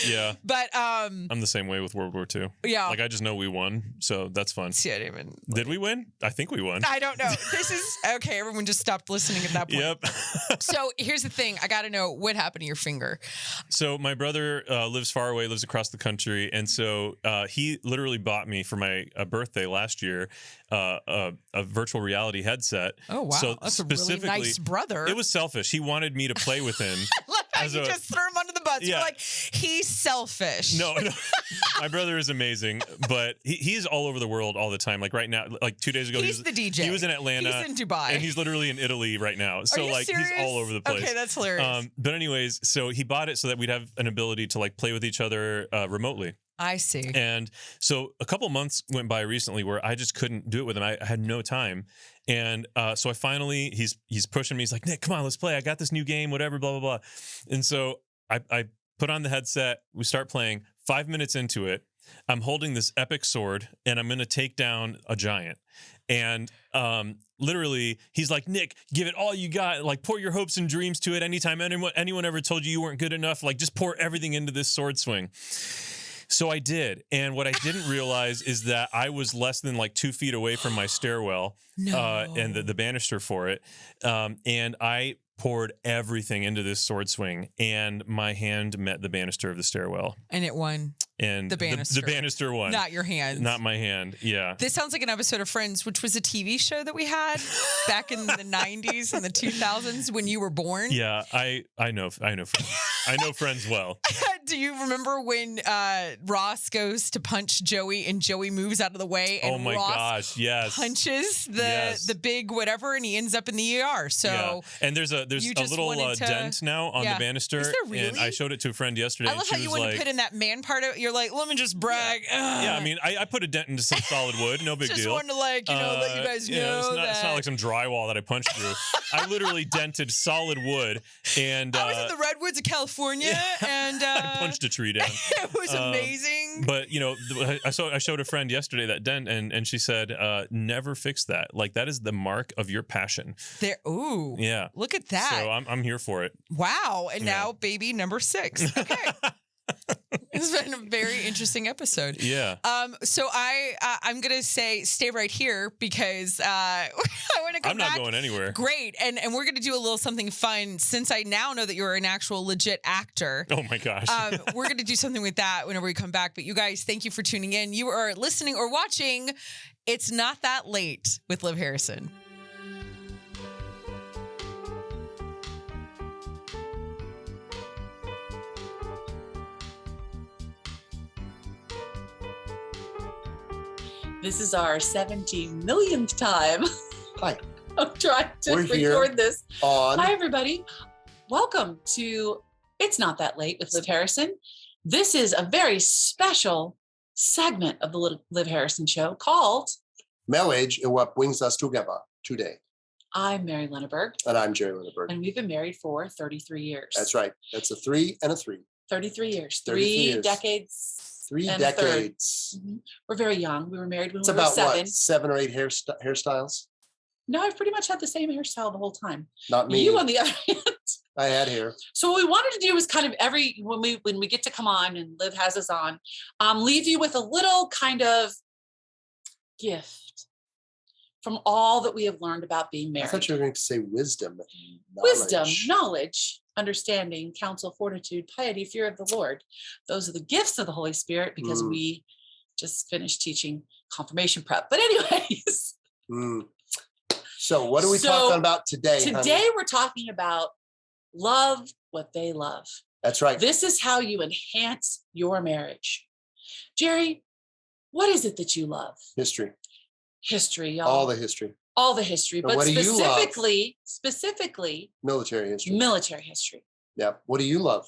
Speaker 3: Yeah.
Speaker 4: But
Speaker 3: I'm the same way with World War II.
Speaker 4: Yeah.
Speaker 3: Like I just know we won, so that's fun.
Speaker 4: See, I didn't even.
Speaker 3: Did we win? I think we won.
Speaker 4: I don't know. This is okay. Everyone just stopped listening at that point.
Speaker 3: Yep.
Speaker 4: So here's the thing. I got to know what happened to your finger.
Speaker 3: So my brother lives far away, lives across the country, and so he literally bought me for my birthday last year a virtual reality headset.
Speaker 4: Oh wow,
Speaker 3: so
Speaker 4: that's a really nice brother.
Speaker 3: It was selfish. He wanted me to play with him.
Speaker 4: I love how you just threw him under the bus.
Speaker 3: Yeah.
Speaker 4: You're like, he's selfish.
Speaker 3: No. My brother is amazing, but he's all over the world all the time. Like right now, like 2 days ago,
Speaker 4: he's the DJ.
Speaker 3: He was in Atlanta.
Speaker 4: He's in Dubai.
Speaker 3: And he's literally in Italy right now. So
Speaker 4: Are you
Speaker 3: like
Speaker 4: serious?
Speaker 3: he's all over the place.
Speaker 4: Okay, that's hilarious.
Speaker 3: But anyways, so he bought it so that we'd have an ability to like play with each other remotely.
Speaker 4: I see.
Speaker 3: And so a couple months went by recently where I just couldn't do it with him. I had no time. And so I finally, he's pushing me. He's like, Nick, come on, let's play. I got this new game, whatever, blah, blah, blah. And so I put on the headset. We start playing. 5 minutes into it, I'm holding this epic sword and I'm going to take down a giant. And literally, he's like, Nick, give it all you got. Like, pour your hopes and dreams to it. Anytime anyone ever told you weren't good enough, like, just pour everything into this sword swing. So I did. And what I didn't realize is that I was less than like 2 feet away from my stairwell and the banister for it. And I poured everything into this sword swing, and my hand met the banister of the stairwell.
Speaker 4: And it won.
Speaker 3: And
Speaker 4: the banister.
Speaker 3: The banister won.
Speaker 4: Not your hand.
Speaker 3: Not my hand. Yeah.
Speaker 4: This sounds like an episode of Friends, which was a TV show that we had back in the 90s and the 2000s when you were born.
Speaker 3: Yeah, I know Friends. I know Friends well.
Speaker 4: Do you remember when Ross goes to punch Joey and Joey moves out of the way and
Speaker 3: oh my
Speaker 4: Ross
Speaker 3: gosh, yes.
Speaker 4: punches the big whatever and he ends up in the ER. So
Speaker 3: yeah. And there's a little dent now on the banister.
Speaker 4: Is there really?
Speaker 3: And I showed it to a friend yesterday.
Speaker 4: I love how you want to put in that man part of it. You're like, let me just brag.
Speaker 3: Yeah, I mean, I put a dent into some solid wood. No big
Speaker 4: just
Speaker 3: deal.
Speaker 4: wanted to let you guys know
Speaker 3: it's not like some drywall that I punched through. I literally dented solid wood. And
Speaker 4: I was in the redwoods of California and
Speaker 3: I punched a tree down.
Speaker 4: It was amazing.
Speaker 3: But I showed a friend yesterday that dent, and she said, never fix that. Like, that is the mark of your passion.
Speaker 4: Ooh.
Speaker 3: Yeah.
Speaker 4: Look at that.
Speaker 3: So I'm here for it.
Speaker 4: Wow. And now baby number 6. Okay. It's been a very interesting episode.
Speaker 3: Yeah.
Speaker 4: So I'm gonna say stay right here because I want to come back.
Speaker 3: I'm not going anywhere.
Speaker 4: Great. And we're gonna do a little something fun since I now know that you're an actual legit actor.
Speaker 3: Oh my gosh.
Speaker 4: We're gonna do something with that whenever we come back. But you guys, thank you for tuning in. You are listening or watching It's Not That Late with Liv Harrison.
Speaker 5: This is our 17 millionth time.
Speaker 2: Hi.
Speaker 5: I'm trying to record this. Hi, everybody. Welcome to It's Not That Late with Liv Harrison. This is a very special segment of the Liv Harrison Show called
Speaker 6: Marriage is what brings us together today.
Speaker 5: I'm Mary Lenneberg.
Speaker 6: And I'm Jerry Lenneberg.
Speaker 5: And we've been married for 33 years.
Speaker 6: That's right. That's a 3 and a 3.
Speaker 5: 33 years.
Speaker 6: 33 years.
Speaker 5: Decades.
Speaker 6: 3 decades.
Speaker 5: Mm-hmm. We're very young. We were married when
Speaker 6: it's
Speaker 5: we were
Speaker 6: about
Speaker 5: 7.
Speaker 6: What, 7 or 8 hairstyles?
Speaker 5: No, I've pretty much had the same hairstyle the whole time.
Speaker 6: Not me.
Speaker 5: You, on the other hand.
Speaker 6: I had hair.
Speaker 5: So what we wanted to do is kind of when we get to come on and Liv has us on, leave you with a little kind of gift from all that we have learned about being married.
Speaker 6: I thought you were going to say wisdom.
Speaker 5: Wisdom, knowledge, understanding, counsel, fortitude, piety, fear of the Lord. Those are the gifts of the Holy Spirit because we just finished teaching confirmation prep. But anyways.
Speaker 6: So what are we talking about today?
Speaker 5: Today we're talking about love what they love.
Speaker 6: That's right.
Speaker 5: This is how you enhance your marriage. Jerry, what is it that you love?
Speaker 6: History.
Speaker 5: History, y'all.
Speaker 6: All the history.
Speaker 5: All the history.
Speaker 6: Now,
Speaker 5: but
Speaker 6: what do you love?
Speaker 5: Specifically,
Speaker 6: military history.
Speaker 5: Military history.
Speaker 6: Yeah. What do you love?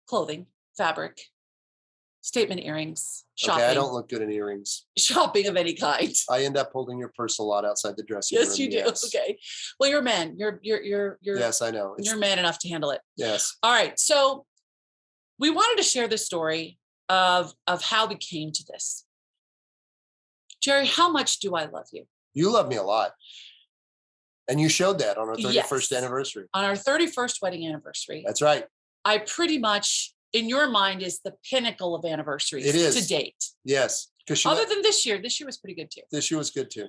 Speaker 5: Clothing, fabric, statement earrings, shopping.
Speaker 6: Okay, I don't look good in earrings.
Speaker 5: Shopping of any kind.
Speaker 6: I end up holding your purse a lot outside the dressing room.
Speaker 5: Yes, you do. Yes. Okay. Well, you're a man. You're
Speaker 6: Yes, I know.
Speaker 5: You're man enough to handle it.
Speaker 6: Yes.
Speaker 5: All right. So we wanted to share the story of how we came to this. Jerry, how much do I love you?
Speaker 6: You love me a lot. And you showed that on our 31st anniversary.
Speaker 5: On our 31st wedding anniversary.
Speaker 6: That's right.
Speaker 5: I pretty much, in your mind, is the pinnacle of anniversaries to date.
Speaker 6: Yes.
Speaker 5: Other than this year was pretty good too.
Speaker 6: This year was good too.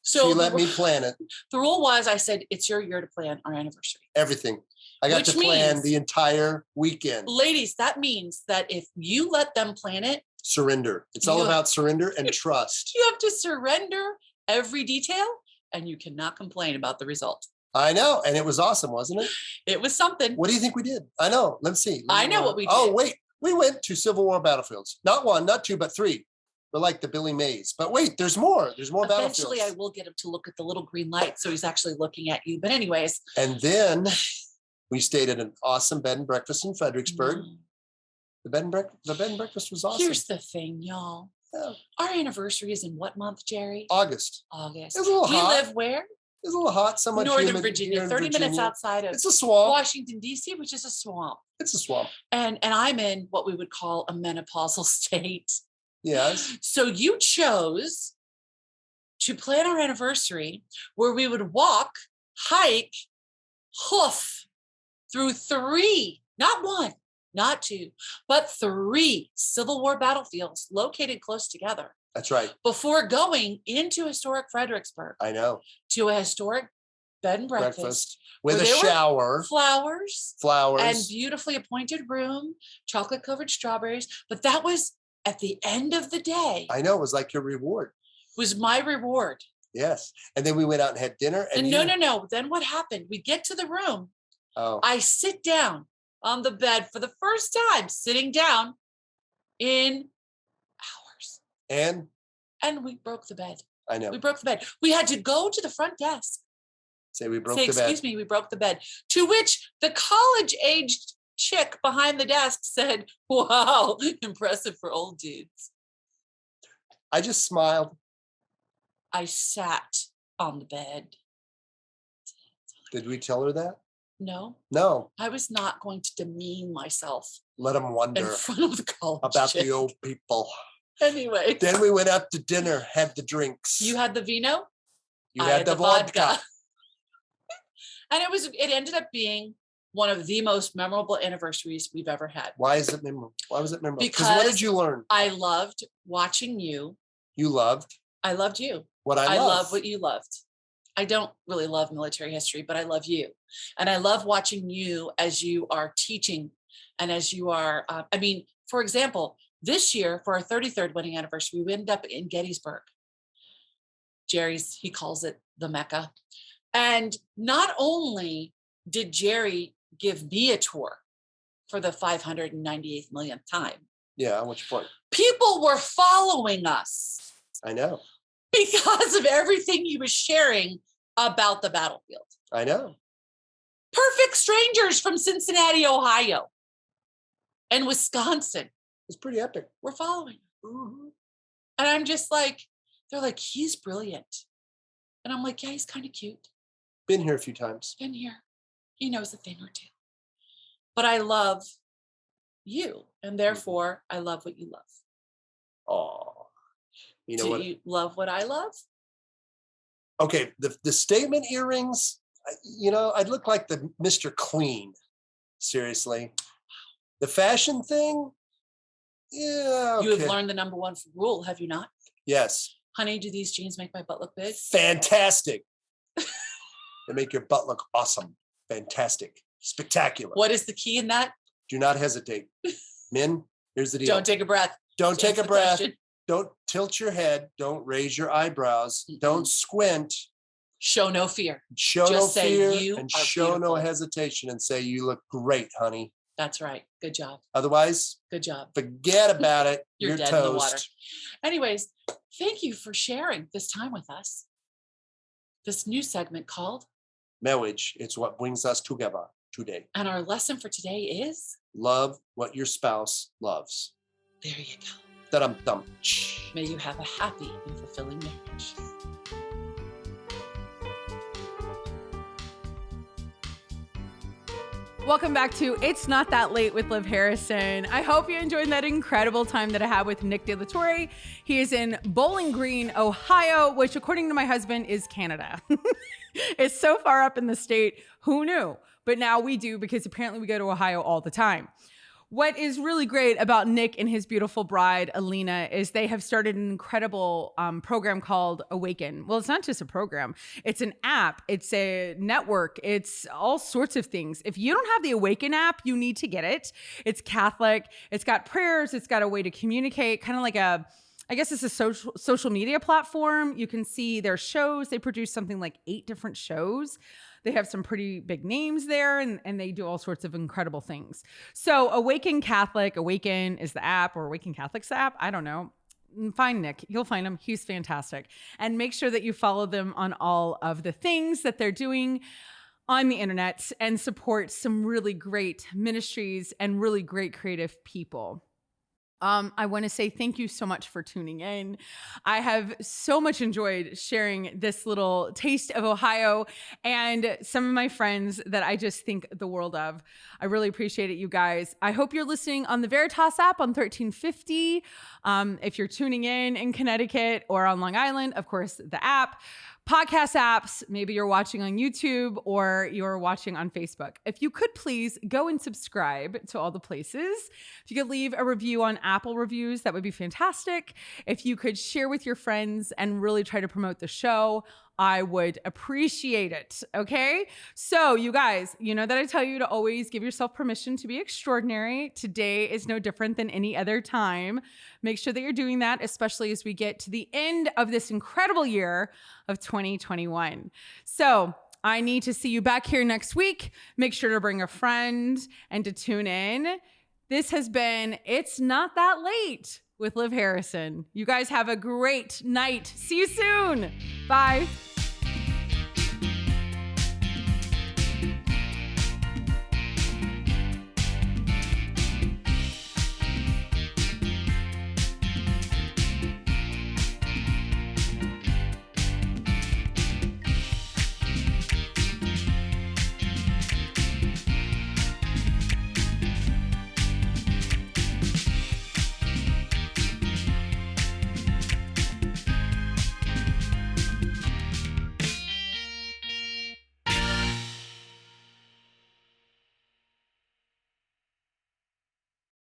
Speaker 5: So
Speaker 6: she let me plan it.
Speaker 5: The rule was, I said, it's your year to plan our anniversary.
Speaker 6: Everything. I got to plan the entire weekend.
Speaker 5: Ladies, that means that if you let them plan it,
Speaker 6: surrender. It's all about surrender and trust.
Speaker 5: You have to surrender every detail and you cannot complain about the result.
Speaker 6: I know. And it was awesome, wasn't it?
Speaker 5: It was something.
Speaker 6: What do you think we did? I know. Let's see.
Speaker 5: I know what we did.
Speaker 6: Oh, wait. We went to Civil War battlefields. Not 1, not 2, but 3. We're like the Billy Mays. But wait, there's more. There's more battlefields.
Speaker 5: Eventually, I will get him to look at the little green light. So he's actually looking at you. But anyways.
Speaker 6: And then we stayed at an awesome bed and breakfast in Fredericksburg. The bed and breakfast was awesome.
Speaker 5: Here's the thing, y'all. Yeah. Our anniversary is in what month, Jerry?
Speaker 6: August.
Speaker 5: August.
Speaker 6: It was a little hot.
Speaker 5: We live where?
Speaker 6: It's a little hot. Somewhat
Speaker 5: Northern
Speaker 6: humid,
Speaker 5: Virginia, 30 minutes outside of
Speaker 6: it's a swamp.
Speaker 5: Washington, D.C., which is a swamp.
Speaker 6: It's a swamp.
Speaker 5: And I'm in what we would call a menopausal state.
Speaker 6: Yes.
Speaker 5: So you chose to plan our anniversary where we would walk, hike, hoof through 3, not 1, not 2, but 3 Civil War battlefields located close together.
Speaker 6: That's right.
Speaker 5: Before going into historic Fredericksburg.
Speaker 6: I know.
Speaker 5: To a historic bed and breakfast.
Speaker 6: With a shower.
Speaker 5: Flowers.
Speaker 6: And
Speaker 5: beautifully appointed room, chocolate covered strawberries. But that was at the end of the day.
Speaker 6: I know. It was like your reward.
Speaker 5: Was my reward.
Speaker 6: Yes. And then we went out and had dinner. And
Speaker 5: no. Then what happened? We get to the room.
Speaker 6: Oh.
Speaker 5: I sit down on the bed for the first time, sitting down in hours. And we broke the bed.
Speaker 6: I know.
Speaker 5: We broke the bed. We had to go to the front desk.
Speaker 6: We broke the bed.
Speaker 5: Excuse me, we broke the bed. To which the college-aged chick behind the desk said, wow, impressive for old dudes.
Speaker 6: I just smiled.
Speaker 5: I sat on the bed.
Speaker 6: Did we tell her that?
Speaker 5: No. I was not going to demean myself.
Speaker 6: Let them wonder.
Speaker 5: In front of the college
Speaker 6: about
Speaker 5: chick.
Speaker 6: the old people.
Speaker 5: Anyway.
Speaker 6: Then we went out to dinner, had the drinks.
Speaker 5: You had the vino?
Speaker 6: You had the vodka.
Speaker 5: And it ended up being one of the most memorable anniversaries we've ever had.
Speaker 6: Why is it memorable? Why was it memorable?
Speaker 5: Because
Speaker 6: what did you learn?
Speaker 5: I loved watching you.
Speaker 6: You loved?
Speaker 5: I loved you.
Speaker 6: What I
Speaker 5: love what you loved. I don't really love military history, but I love you. And I love watching you as you are teaching and as you are, for example, this year for our 33rd wedding anniversary, we ended up in Gettysburg. He calls it the Mecca. And not only did Jerry give me a tour for the 598th millionth time.
Speaker 6: Yeah, what's your point?
Speaker 5: People were following us.
Speaker 6: I know.
Speaker 5: Because of everything he was sharing about the battlefield.
Speaker 6: I know.
Speaker 5: Perfect strangers from Cincinnati, Ohio, and Wisconsin.
Speaker 6: It's pretty epic.
Speaker 5: We're following. Mm-hmm. And I'm just like, they're like, he's brilliant. And I'm like, yeah, he's kind of cute.
Speaker 6: Been here a few times.
Speaker 5: Been here. He knows a thing or two. But I love you. And therefore, I love what you love.
Speaker 6: Oh. You know
Speaker 5: Do
Speaker 6: what?
Speaker 5: you love what I love?
Speaker 6: Okay, the statement earrings, I'd look like the Mr. Clean. Seriously. The fashion thing, yeah, okay.
Speaker 5: You have learned the number one rule, have you not?
Speaker 6: Yes.
Speaker 5: Honey, do these jeans make my butt look big?
Speaker 6: Fantastic. They make your butt look awesome. Fantastic. Spectacular.
Speaker 5: What is the key in that?
Speaker 6: Do not hesitate. Men, here's the deal.
Speaker 5: Don't take a breath.
Speaker 6: Don't take a breath. Don't tilt your head. Don't raise your eyebrows. Mm-hmm. Don't squint.
Speaker 5: Show no fear.
Speaker 6: Show no fear and show no hesitation and say, you look great, honey.
Speaker 5: That's right. Good job.
Speaker 6: Otherwise,
Speaker 5: good job.
Speaker 6: Forget about it.
Speaker 5: You're dead
Speaker 6: toast.
Speaker 5: In the water. Anyways, thank you for sharing this time with us. This new segment called
Speaker 6: Marriage. It's what brings us together today.
Speaker 5: And our lesson for today is
Speaker 6: love what your spouse loves.
Speaker 5: There you go.
Speaker 6: Da-dum-dum.
Speaker 5: May you have a happy and fulfilling marriage.
Speaker 1: Welcome back to It's Not That Late with Liv Harrison. I hope you enjoyed that incredible time that I had with Nick de la Torre. He is in Bowling Green, Ohio, which according to my husband is Canada. It's so far up in the state. Who knew? But now we do because apparently we go to Ohio all the time. What is really great about Nick and his beautiful bride, Alina, is they have started an incredible program called Awaken. Well, it's not just a program. It's an app. It's a network. It's all sorts of things. If you don't have the Awaken app, you need to get it. It's Catholic. It's got prayers. It's got a way to communicate, kind of like I guess it's a social media platform. You can see their shows. They produce something like 8 different shows. They have some pretty big names there, and they do all sorts of incredible things. So Awaken Catholic, Awaken is the app, or Awaken Catholic's the app. I don't know. Find Nick. You'll find him. He's fantastic. And make sure that you follow them on all of the things that they're doing on the internet and support some really great ministries and really great creative people. I want to say thank you so much for tuning in. I have so much enjoyed sharing this little taste of Ohio and some of my friends that I just think the world of. I really appreciate it, you guys. I hope you're listening on the Veritas app on 1350. If you're tuning in Connecticut or on Long Island, of course, the app. Podcast apps, maybe you're watching on YouTube or you're watching on Facebook. If you could please go and subscribe to all the places. If you could leave a review on Apple Reviews, that would be fantastic. If you could share with your friends and really try to promote the show, I would appreciate it. Okay. So you guys, you know that I tell you to always give yourself permission to be extraordinary. Today is no different than any other time. Make sure that you're doing that, especially as we get to the end of this incredible year of 2021. So I need to see you back here next week. Make sure to bring a friend and to tune in. This has been It's Not That Late with Liv Harrison. You guys have a great night. See you soon. Bye.